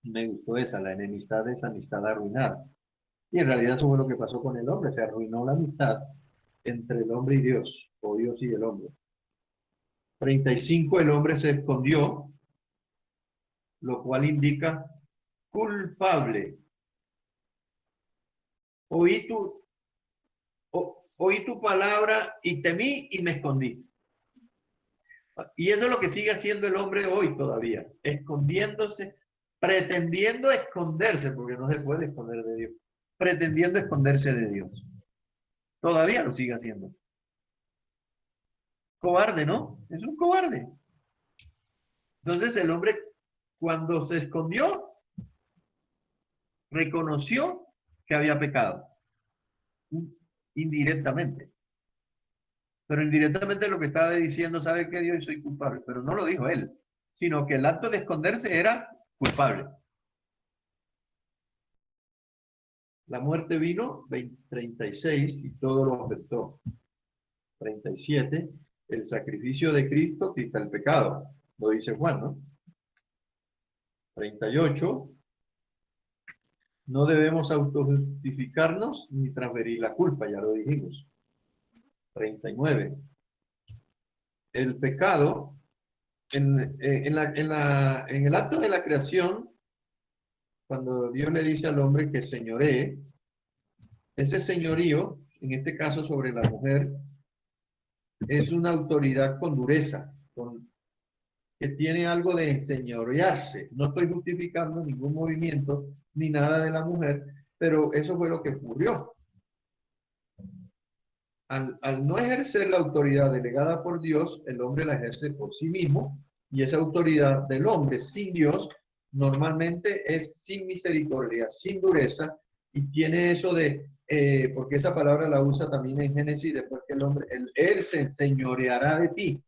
Me gustó esa, la enemistad es amistad arruinada. Y en realidad eso fue lo que pasó con el hombre, se arruinó la amistad entre el hombre y Dios, o Dios y el hombre. 35, el hombre se escondió, lo cual indica culpable. Oí tu palabra y temí y me escondí. Y eso es lo que sigue haciendo el hombre hoy todavía, escondiéndose, pretendiendo esconderse, porque no se puede esconder de Dios, pretendiendo esconderse de Dios. Todavía lo sigue haciendo. Cobarde, ¿no? Es un cobarde. Entonces el hombre, cuando se escondió, reconoció que había pecado. Indirectamente. Pero indirectamente lo que estaba diciendo, sabe que Dios soy culpable, pero no lo dijo él, sino que el acto de esconderse era culpable. La muerte vino, 36, y todo lo afectó. 37, el sacrificio de Cristo quita el pecado, lo dice Juan, ¿no? 38, no debemos autojustificarnos ni transferir la culpa, ya lo dijimos. 39, el pecado, en el acto de la creación, cuando Dios le dice al hombre que señoree, ese señorío, en este caso sobre la mujer, es una autoridad con dureza, que tiene algo de enseñorearse. No estoy justificando ningún movimiento ni nada de la mujer, pero eso fue lo que ocurrió. Al no ejercer la autoridad delegada por Dios, el hombre la ejerce por sí mismo, y esa autoridad del hombre sin Dios normalmente es sin misericordia, sin dureza, y tiene eso de, porque esa palabra la usa también en Génesis, después que el hombre, él se enseñoreará de ti.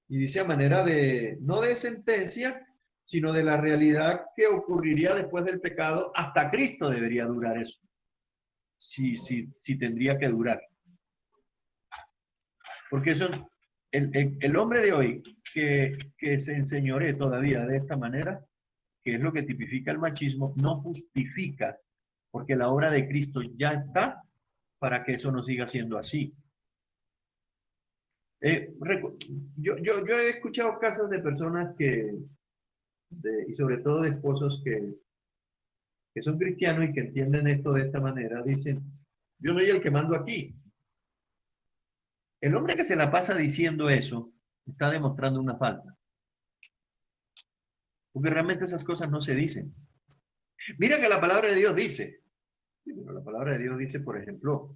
Y dice a manera de, no de sentencia, sino de la realidad que ocurriría después del pecado. Hasta Cristo debería durar eso. Si tendría que durar. Porque eso, el hombre de hoy que se enseñoree todavía de esta manera, que es lo que tipifica el machismo, no justifica, porque la obra de Cristo ya está para que eso no siga siendo así. Yo he escuchado casos de personas y sobre todo de esposos que son cristianos y que entienden esto de esta manera, dicen, yo soy el que mando aquí. El hombre que se la pasa diciendo eso está demostrando una falta. Porque realmente esas cosas no se dicen. Mira que la palabra de Dios dice, la palabra de Dios dice, por ejemplo,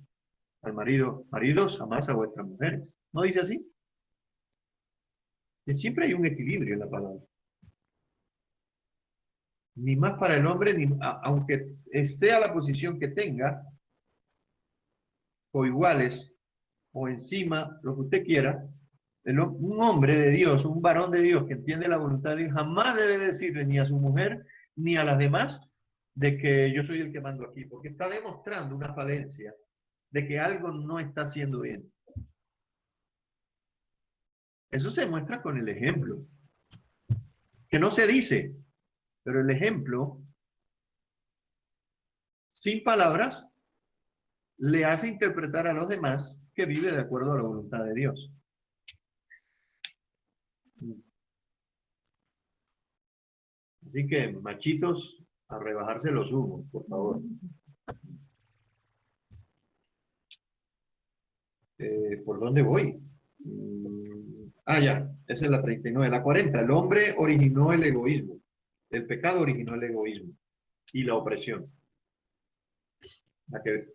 al marido, maridos, amad a vuestras mujeres. ¿No dice así? Que siempre hay un equilibrio en la palabra. Ni más para el hombre, aunque sea la posición que tenga, o iguales, o encima, lo que usted quiera, un hombre de Dios, un varón de Dios que entiende la voluntad de Dios, jamás debe decirle ni a su mujer, ni a las demás, de que yo soy el que mando aquí, porque está demostrando una falencia de que algo no está haciendo bien. Eso se muestra con el ejemplo, que no se dice, pero el ejemplo, sin palabras, le hace interpretar a los demás que vive de acuerdo a la voluntad de Dios. Así que, machitos, a rebajarse los humos, por favor. ¿Por dónde voy? Ya, esa es la 39. La 40, el hombre originó el egoísmo. El pecado originó el egoísmo y la opresión.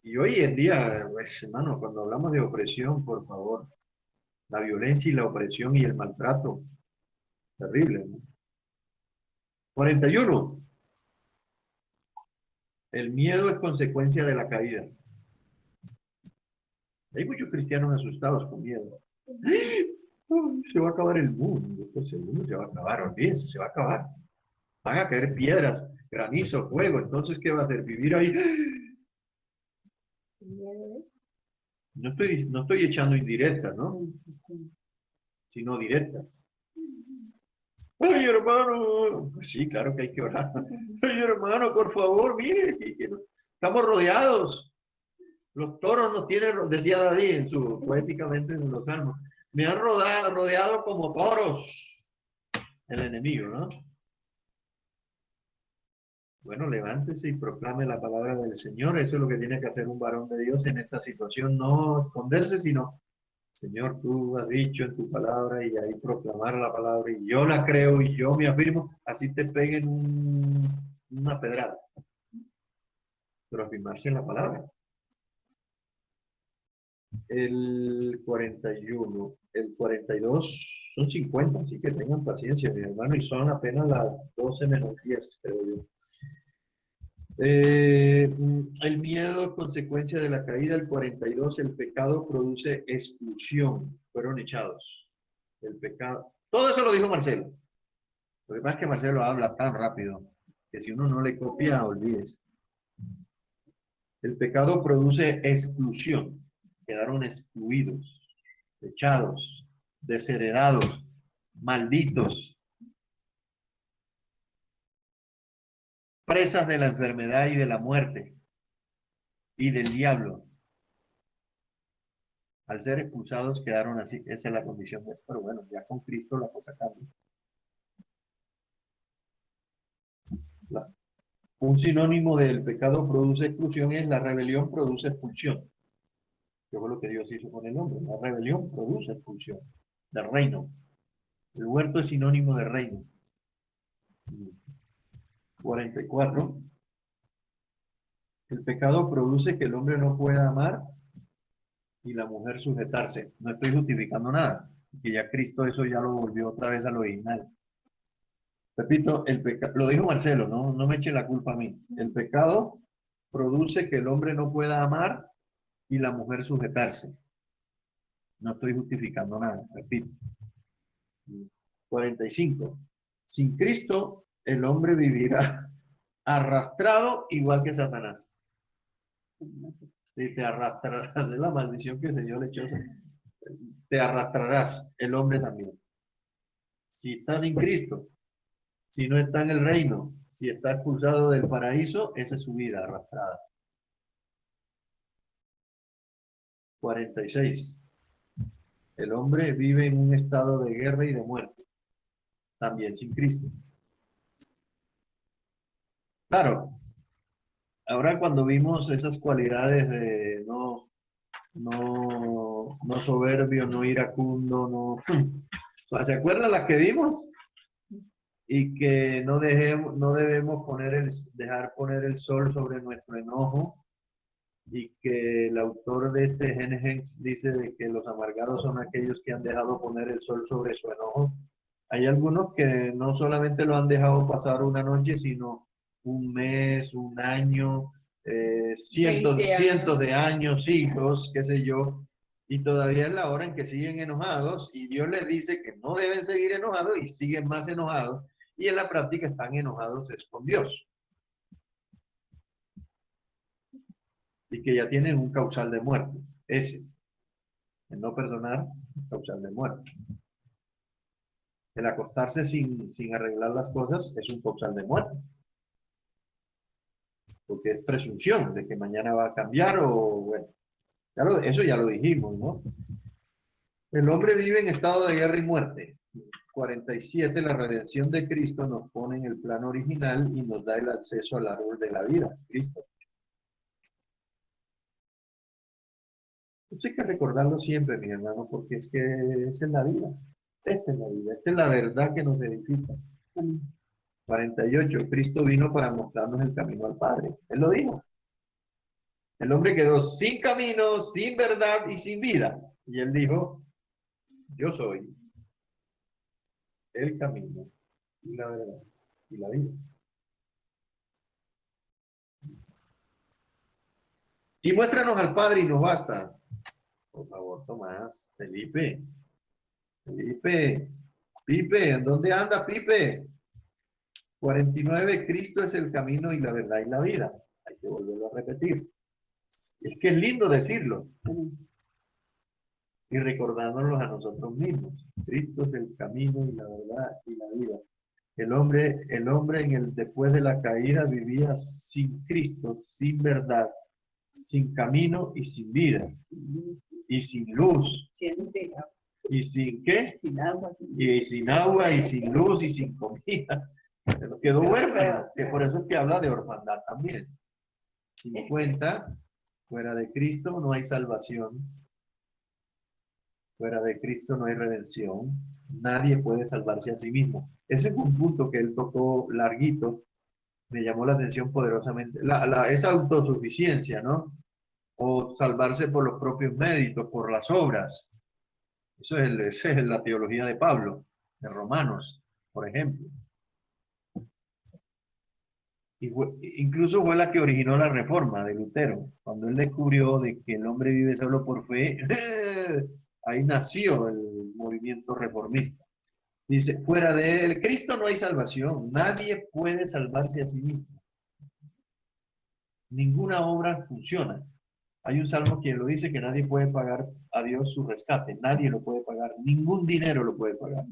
Y hoy en día, pues, hermano, cuando hablamos de opresión, por favor, la violencia y la opresión y el maltrato, terrible, ¿no? 41. El miedo es consecuencia de la caída. Hay muchos cristianos asustados con miedo. Se va a acabar el mundo. Pues el mundo se va a acabar, olvídense, se va a acabar. Van a caer piedras, granizo, fuego. Entonces, ¿qué va a hacer? Vivir ahí. No estoy echando indirectas, ¿no? Sino directas. Ay, hermano. Pues sí, claro que hay que orar. Ay, hermano, por favor, mire, estamos rodeados. Los toros nos tienen, decía David poéticamente en los salmos, me han rodeado como toros el enemigo, ¿no? Bueno, levántese y proclame la palabra del Señor. Eso es lo que tiene que hacer un varón de Dios en esta situación. No esconderse, sino, Señor, tú has dicho en tu palabra y ahí proclamar la palabra. Y yo la creo y yo me afirmo. Así te peguen una pedrada. Pero afirmarse en la palabra. El 41, el 42 son 50, así que tengan paciencia, mi hermano, y son apenas las 12 menos 10, creo yo. El miedo es consecuencia de la caída. El 42, el pecado produce exclusión. Fueron echados. El pecado. Todo eso lo dijo Marcelo. Lo que pasa es que Marcelo habla tan rápido que si uno no le copia, olvides. El pecado produce exclusión. Quedaron excluidos, echados, desheredados, malditos, presas de la enfermedad y de la muerte y del diablo. Al ser expulsados quedaron así. Esa es la condición. Pero bueno, ya con Cristo la cosa cambia. Un sinónimo del pecado produce exclusión es la rebelión produce expulsión. Que fue lo que Dios hizo con el hombre. La rebelión produce expulsión del reino. El huerto es sinónimo de reino. 44. El pecado produce que el hombre no pueda amar y la mujer sujetarse. No estoy justificando nada, que ya Cristo eso ya lo volvió otra vez al original. Repito, lo dijo Marcelo, no me eche la culpa a mí. El pecado produce que el hombre no pueda amar y la mujer sujetarse. No estoy justificando nada, repito. 45. Sin Cristo, el hombre vivirá arrastrado igual que Satanás. Y te arrastrarás, es la maldición que el Señor le echó. Te arrastrarás, el hombre también. Si estás sin Cristo, si no está en el reino, si está expulsado del paraíso, esa es su vida arrastrada. 46. El hombre vive en un estado de guerra y de muerte, también sin Cristo. Claro, ahora cuando vimos esas cualidades de no soberbio, no iracundo, no... ¿Se acuerdan las que vimos? Y que no debemos dejar poner el sol sobre nuestro enojo, y que el autor de este Génesis dice de que los amargados son aquellos que han dejado poner el sol sobre su enojo. Hay algunos que no solamente lo han dejado pasar una noche, sino un mes, un año, cientos de años, siglos, qué sé yo, y todavía es la hora en que siguen enojados, y Dios les dice que no deben seguir enojados y siguen más enojados, y en la práctica están enojados es con Dios. Y que ya tienen un causal de muerte. Ese, el no perdonar, causal de muerte. El acostarse sin arreglar las cosas es un causal de muerte. Porque es presunción de que mañana va a cambiar o, bueno, eso ya lo dijimos, ¿no? El hombre vive en estado de guerra y muerte. 47, la redención de Cristo nos pone en el plano original y nos da el acceso al árbol de la vida, Cristo. Esto hay que recordarlo siempre, mi hermano, porque es que esa es la vida. Esta es la vida, esta es la verdad que nos edifica. 48, Cristo vino para mostrarnos el camino al Padre. Él lo dijo. El hombre quedó sin camino, sin verdad y sin vida. Y él dijo, yo soy el camino y la verdad y la vida. Y muéstranos al Padre y nos basta. Por favor, Tomás, Felipe, Pipe, ¿en dónde anda Pipe? 49, Cristo es el camino y la verdad y la vida. Hay que volverlo a repetir. Es que es lindo decirlo. Y recordándonos a nosotros mismos. Cristo es el camino y la verdad y la vida. El hombre después de la caída vivía sin Cristo, sin verdad, sin camino y sin vida. Y sin luz. ¿Y sin qué? Sin agua. Y sin agua, y sin luz, y sin comida. Se nos quedó huérfano, que por eso es que habla de orfandad también. 50, fuera de Cristo no hay salvación. Fuera de Cristo no hay redención. Nadie puede salvarse a sí mismo. Ese es un punto que él tocó larguito. Me llamó la atención poderosamente. Esa autosuficiencia, ¿no? O salvarse por los propios méritos, por las obras. Esa es la teología de Pablo, de Romanos, por ejemplo. Incluso fue la que originó la reforma de Lutero. Cuando él descubrió de que el hombre vive solo por fe, ahí nació el movimiento reformista. Dice, fuera de Cristo no hay salvación. Nadie puede salvarse a sí mismo. Ninguna obra funciona. Hay un salmo que lo dice que nadie puede pagar a Dios su rescate. Nadie lo puede pagar. Ningún dinero lo puede pagar.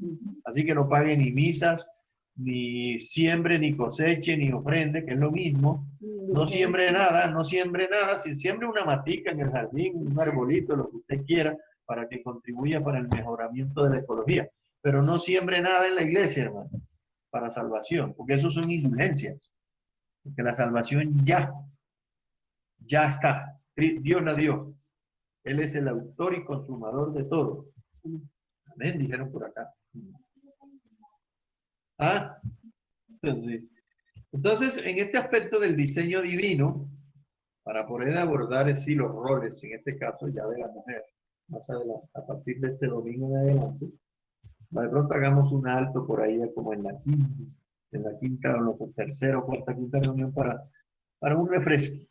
Así que no pague ni misas, ni siembre, ni coseche, ni ofrende, que es lo mismo. No siembre nada, no siembre nada. Si siembre una matica en el jardín, un arbolito, lo que usted quiera, para que contribuya para el mejoramiento de la ecología. Pero no siembre nada en la iglesia, hermano, para salvación, porque eso son indulgencias. Porque la salvación ya está. Dios la dio. Él es el autor y consumador de todo. Amén, dijeron por acá. ¿Ah? Entonces, en este aspecto del diseño divino, para poder abordar sí los roles, en este caso ya de la mujer, más adelante, a partir de este domingo en adelante, de pronto hagamos un alto por ahí como en la quinta o la tercera o cuarta, quinta reunión para un refresco.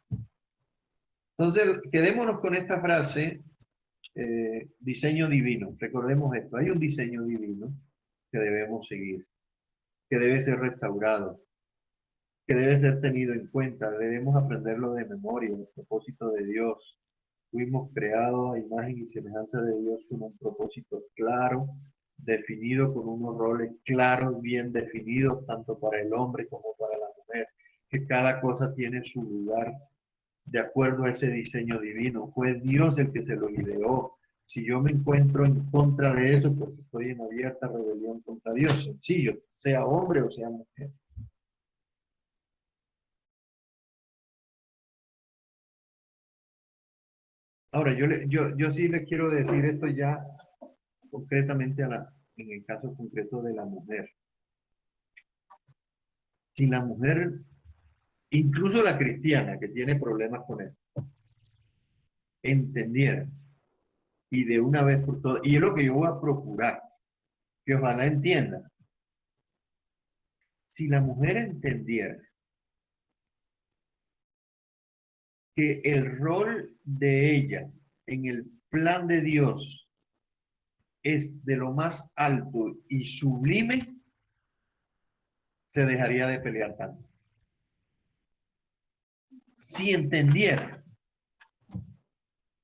Entonces, quedémonos con esta frase, diseño divino. Recordemos esto, hay un diseño divino que debemos seguir, que debe ser restaurado, que debe ser tenido en cuenta, debemos aprenderlo de memoria, el propósito de Dios. Fuimos creados a imagen y semejanza de Dios con un propósito claro, definido, con unos roles claros, bien definidos, tanto para el hombre como para la mujer, que cada cosa tiene su lugar de acuerdo a ese diseño divino. Fue Dios el que se lo ideó. Si yo me encuentro en contra de eso, pues estoy en abierta rebelión contra Dios. Sencillo, sea hombre o sea mujer. Ahora, yo sí le quiero decir esto ya concretamente en el caso concreto de la mujer. Si la mujer, incluso la cristiana que tiene problemas con esto, entendiera y de una vez por todas, y es lo que yo voy a procurar, que ojalá entienda, si la mujer entendiera que el rol de ella en el plan de Dios es de lo más alto y sublime, se dejaría de pelear tanto. Si entendiera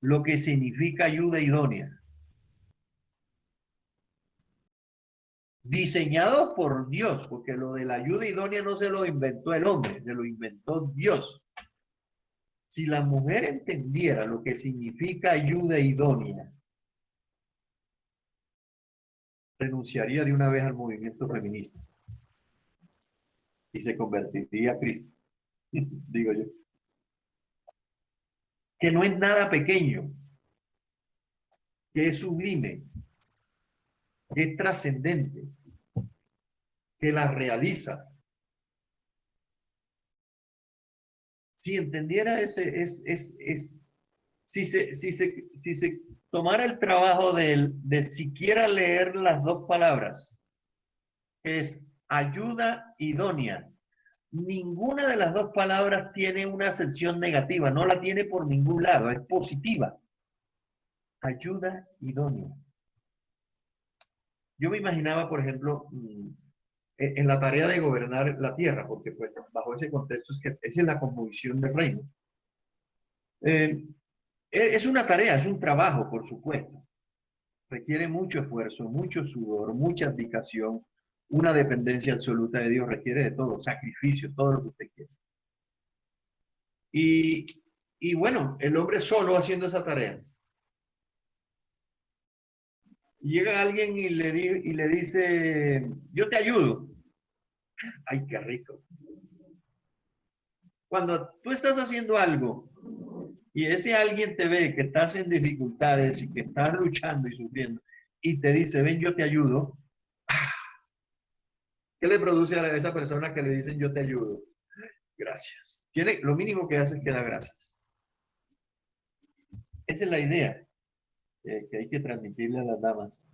lo que significa ayuda idónea, diseñado por Dios, porque lo de la ayuda idónea no se lo inventó el hombre, se lo inventó Dios. Si la mujer entendiera lo que significa ayuda idónea, renunciaría de una vez al movimiento feminista y se convertiría a Cristo, digo yo. Que no es nada pequeño, que es sublime, que es trascendente, que la realiza. Si entendiera si se tomara el trabajo de siquiera leer las dos palabras, que es ayuda idónea, ninguna de las dos palabras tiene una acepción negativa, no la tiene por ningún lado, es positiva. Ayuda idónea. Yo me imaginaba, por ejemplo, en la tarea de gobernar la tierra, porque pues bajo ese contexto es que esa es la composición del reino. Es una tarea, es un trabajo, por supuesto. Requiere mucho esfuerzo, mucho sudor, mucha abdicación, una dependencia absoluta de Dios, requiere de todo, sacrificio, todo lo que usted quiera. Y bueno, el hombre solo haciendo esa tarea. Llega alguien y le dice, yo te ayudo. Ay, qué rico. Cuando tú estás haciendo algo y ese alguien te ve que estás en dificultades y que estás luchando y sufriendo y te dice, ven, yo te ayudo, ¿qué le produce a esa persona que le dicen yo te ayudo? Gracias. Lo mínimo que hace es que da gracias. Esa es la idea que hay que transmitirle a las damas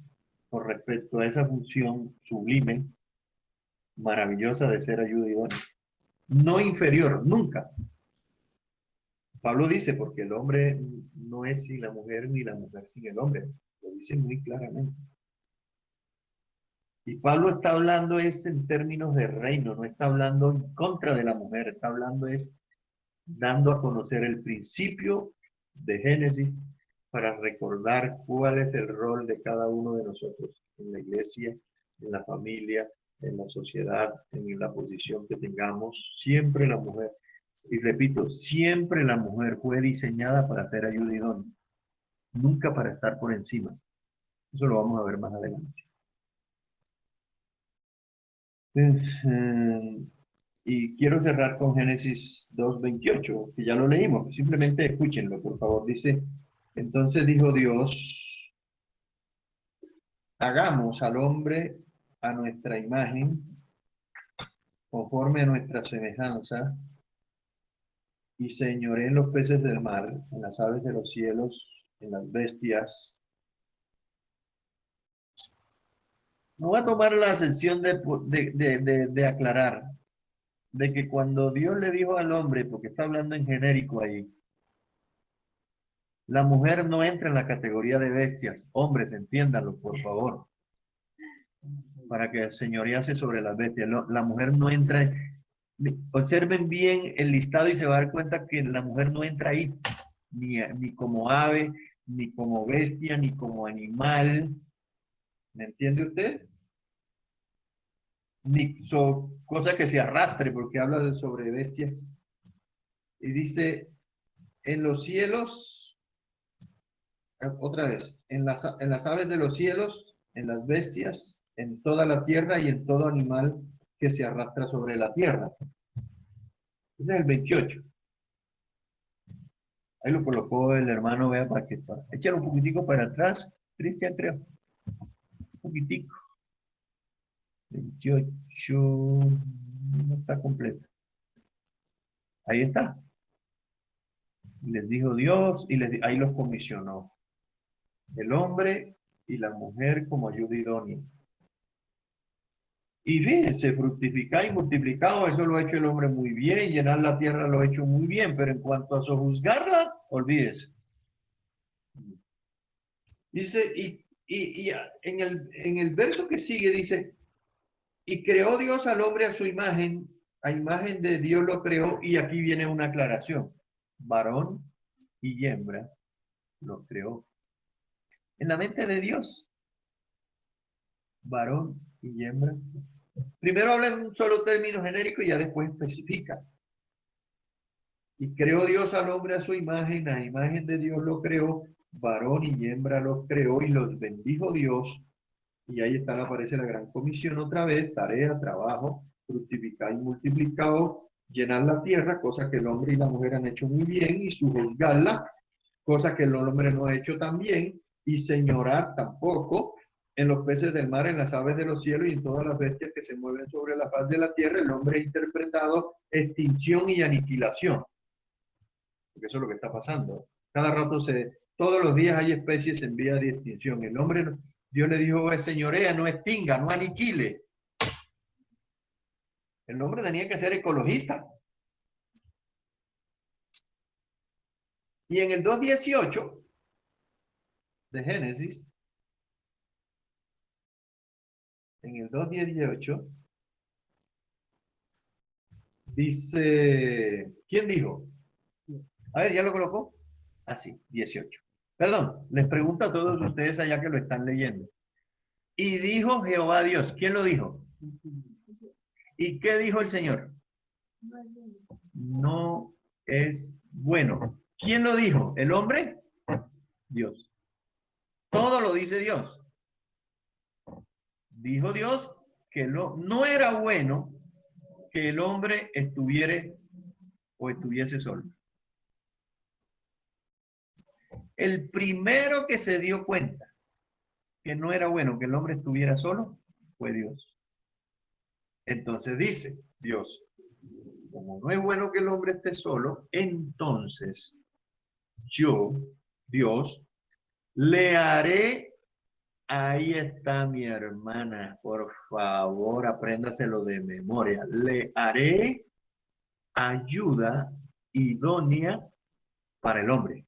con respecto a esa función sublime, maravillosa de ser ayuda idónea. No inferior, nunca. Pablo dice, porque el hombre no es sin la mujer ni la mujer sin el hombre. Lo dice muy claramente. Y Pablo está hablando es en términos de reino, no está hablando en contra de la mujer, está hablando es dando a conocer el principio de Génesis para recordar cuál es el rol de cada uno de nosotros en la iglesia, en la familia, en la sociedad, en la posición que tengamos. Siempre la mujer, y repito, siempre la mujer fue diseñada para ser ayuda idónea, nunca para estar por encima. Eso lo vamos a ver más adelante. Y quiero cerrar con Génesis 2:28, que ya lo leímos. Simplemente escúchenlo, por favor. Dice, entonces dijo Dios, hagamos al hombre a nuestra imagen, conforme a nuestra semejanza, y señoré en los peces del mar, en las aves de los cielos, en las bestias. No voy a tomar la ascensión de aclarar de que cuando Dios le dijo al hombre, porque está hablando en genérico ahí, la mujer no entra en la categoría de bestias. Hombres, entiéndanlo, por favor, para que señorease sobre las bestias. La mujer no entra. Observen bien el listado y se va a dar cuenta que la mujer no entra ahí, ni como ave, ni como bestia, ni como animal. ¿Me entiende usted? Ni cosa que se arrastre, porque habla sobre bestias. Y dice, en los cielos, otra vez, en las aves de los cielos, en las bestias, en toda la tierra y en todo animal que se arrastra sobre la tierra. Ese es el 28. Ahí lo colocó el hermano, vea, para que echar un poquitico para atrás, Cristian, creo. Un poquitico. 28. No está completo. Ahí está. Y les dijo Dios y ahí los comisionó. El hombre y la mujer como ayuda idónea. Y fíjense, fructificar y multiplicar, eso lo ha hecho el hombre muy bien, llenar la tierra lo ha hecho muy bien, pero en cuanto a sojuzgarla, olvídese. Dice, y en el verso que sigue dice, y creó Dios al hombre a imagen de Dios lo creó, y aquí viene una aclaración, varón y hembra lo creó. En la mente de Dios, varón y hembra. Primero habla en un solo término genérico y ya después especifica. Y creó Dios al hombre a imagen de Dios lo creó, varón y hembra los creó y los bendijo Dios Y ahí está, aparece la gran comisión otra vez, tarea, trabajo, fructificar y multiplicar, llenar la tierra, cosa que el hombre y la mujer han hecho muy bien, y sujuzgarla, cosa que el hombre no ha hecho tan bien, y señorar tampoco en los peces del mar, en las aves de los cielos y en todas las bestias que se mueven sobre la faz de la tierra. El hombre ha interpretado extinción y aniquilación, porque eso es lo que está pasando. Cada rato todos los días hay especies en vía de extinción. El hombre, Dios le dijo, señorea, no extinga, no aniquile. El hombre tenía que ser ecologista. Y en el 2:18 de Génesis, en el 2:18, dice, ¿quién dijo? A ver, ¿ya lo colocó? Así, 18. Perdón, les pregunto a todos ustedes allá que lo están leyendo. Y dijo Jehová Dios, ¿quién lo dijo? ¿Y qué dijo el Señor? No es bueno. ¿Quién lo dijo? ¿El hombre? Dios. Todo lo dice Dios. Dijo Dios que no era bueno que el hombre estuviese solo. El primero que se dio cuenta que no era bueno que el hombre estuviera solo fue Dios. Entonces dice Dios, como no es bueno que el hombre esté solo, entonces yo, Dios, le haré, ahí está mi hermana, por favor, apréndaselo de memoria, le haré ayuda idónea para el hombre,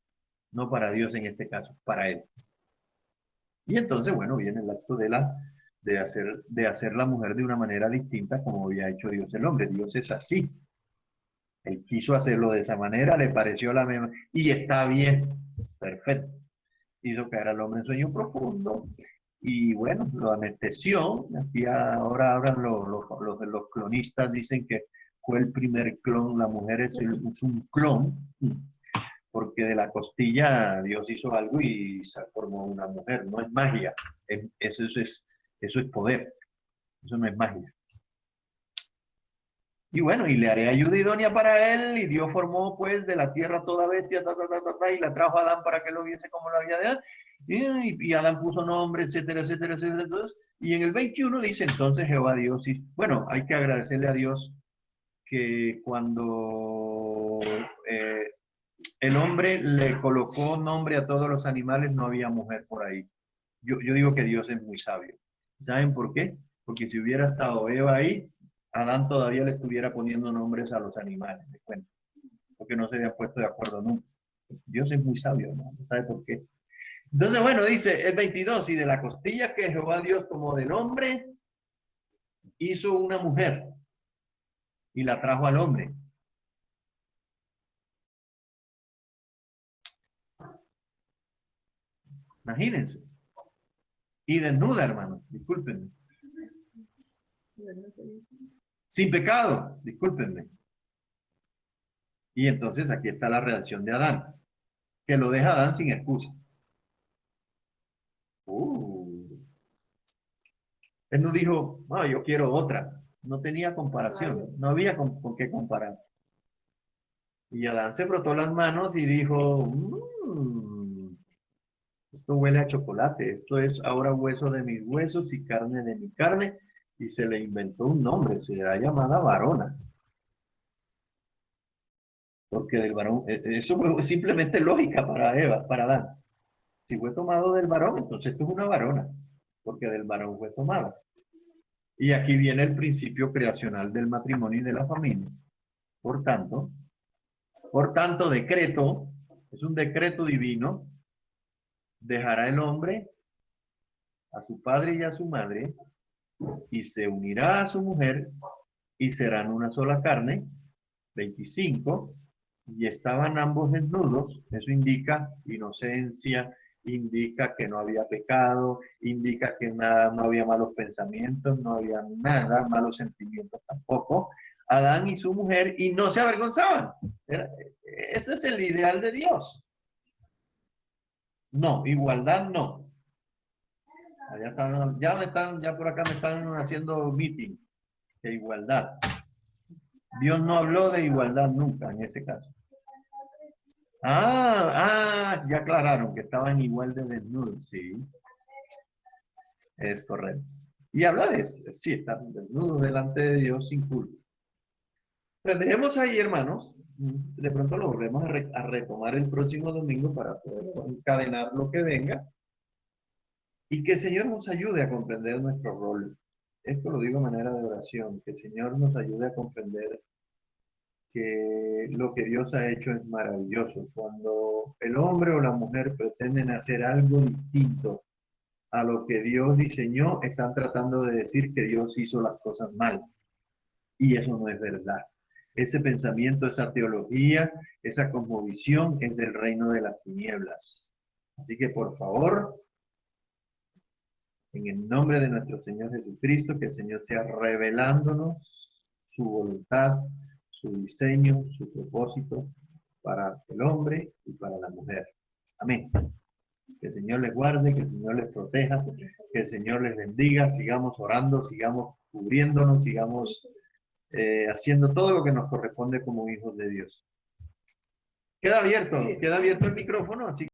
no para Dios en este caso, para él. Y entonces, bueno, viene el acto de hacer la mujer de una manera distinta como había hecho Dios el hombre. Dios es así. Él quiso hacerlo de esa manera, le pareció la misma, y está bien, perfecto. Hizo caer al hombre en sueño profundo, y bueno, lo anestesió. Aquí ahora los clonistas dicen que fue el primer clon, la mujer es un clon, porque de la costilla Dios hizo algo y se formó una mujer, no es magia, eso es poder, eso no es magia. Y bueno, y le haré ayuda idónea para él, y Dios formó pues de la tierra toda bestia, y la trajo a Adán para que lo viese como la había de Adán, y Adán puso nombre, etcétera, etcétera, etcétera. Entonces, y en el 21 dice, entonces Jehová Dios, y bueno, hay que agradecerle a Dios que cuando el hombre le colocó nombre a todos los animales, no había mujer por ahí. Yo digo que Dios es muy sabio. ¿Saben por qué? Porque si hubiera estado Eva ahí, Adán todavía le estuviera poniendo nombres a los animales, ¿me cuento? Porque no se habían puesto de acuerdo nunca. Dios es muy sabio, ¿no? ¿Sabe por qué? Entonces, bueno, dice el 22, y de la costilla que Jehová Dios tomó del hombre, hizo una mujer y la trajo al hombre. Imagínense. Y desnuda, hermano, discúlpenme. Sin pecado, discúlpenme. Y entonces aquí está la reacción de Adán, que lo deja a Adán sin excusa. Él no dijo, no, yo quiero otra. No tenía comparación, no había con qué comparar. Y Adán se frotó las manos y dijo, esto huele a chocolate, esto es ahora hueso de mis huesos y carne de mi carne. Y se le inventó un nombre, se será llamada varona. Porque del varón, eso fue simplemente lógica para Eva, para Adán. Si fue tomado del varón, entonces esto es una varona, porque del varón fue tomada. Y aquí viene el principio creacional del matrimonio y de la familia. Por tanto, decreto, es un decreto divino, dejará el hombre a su padre y a su madre, y se unirá a su mujer, y serán una sola carne. 25, y estaban ambos desnudos. Eso indica inocencia, indica que no había pecado, indica que nada, no había malos pensamientos, no había nada, malos sentimientos tampoco. Adán y su mujer, y no se avergonzaban. Ese es el ideal de Dios. No, igualdad no. Allá están, ya por acá me están haciendo meeting de igualdad. Dios no habló de igualdad nunca en ese caso. Ya aclararon que estaban igual de desnudos, sí. Es correcto. Y hablar es, sí, estar desnudos delante de Dios sin culpa. Pues dejemos ahí, hermanos. De pronto lo volvemos a retomar el próximo domingo para poder encadenar lo que venga. Y que el Señor nos ayude a comprender nuestro rol. Esto lo digo de manera de oración. Que el Señor nos ayude a comprender que lo que Dios ha hecho es maravilloso. Cuando el hombre o la mujer pretenden hacer algo distinto a lo que Dios diseñó, están tratando de decir que Dios hizo las cosas mal. Y eso no es verdad. Ese pensamiento, esa teología, esa cosmovisión es del reino de las tinieblas. Así que por favor, en el nombre de nuestro Señor Jesucristo, que el Señor sea revelándonos su voluntad, su diseño, su propósito para el hombre y para la mujer. Amén. Que el Señor les guarde, que el Señor les proteja, que el Señor les bendiga, sigamos orando, sigamos cubriéndonos, sigamos haciendo todo lo que nos corresponde como hijos de Dios. Queda abierto el micrófono, así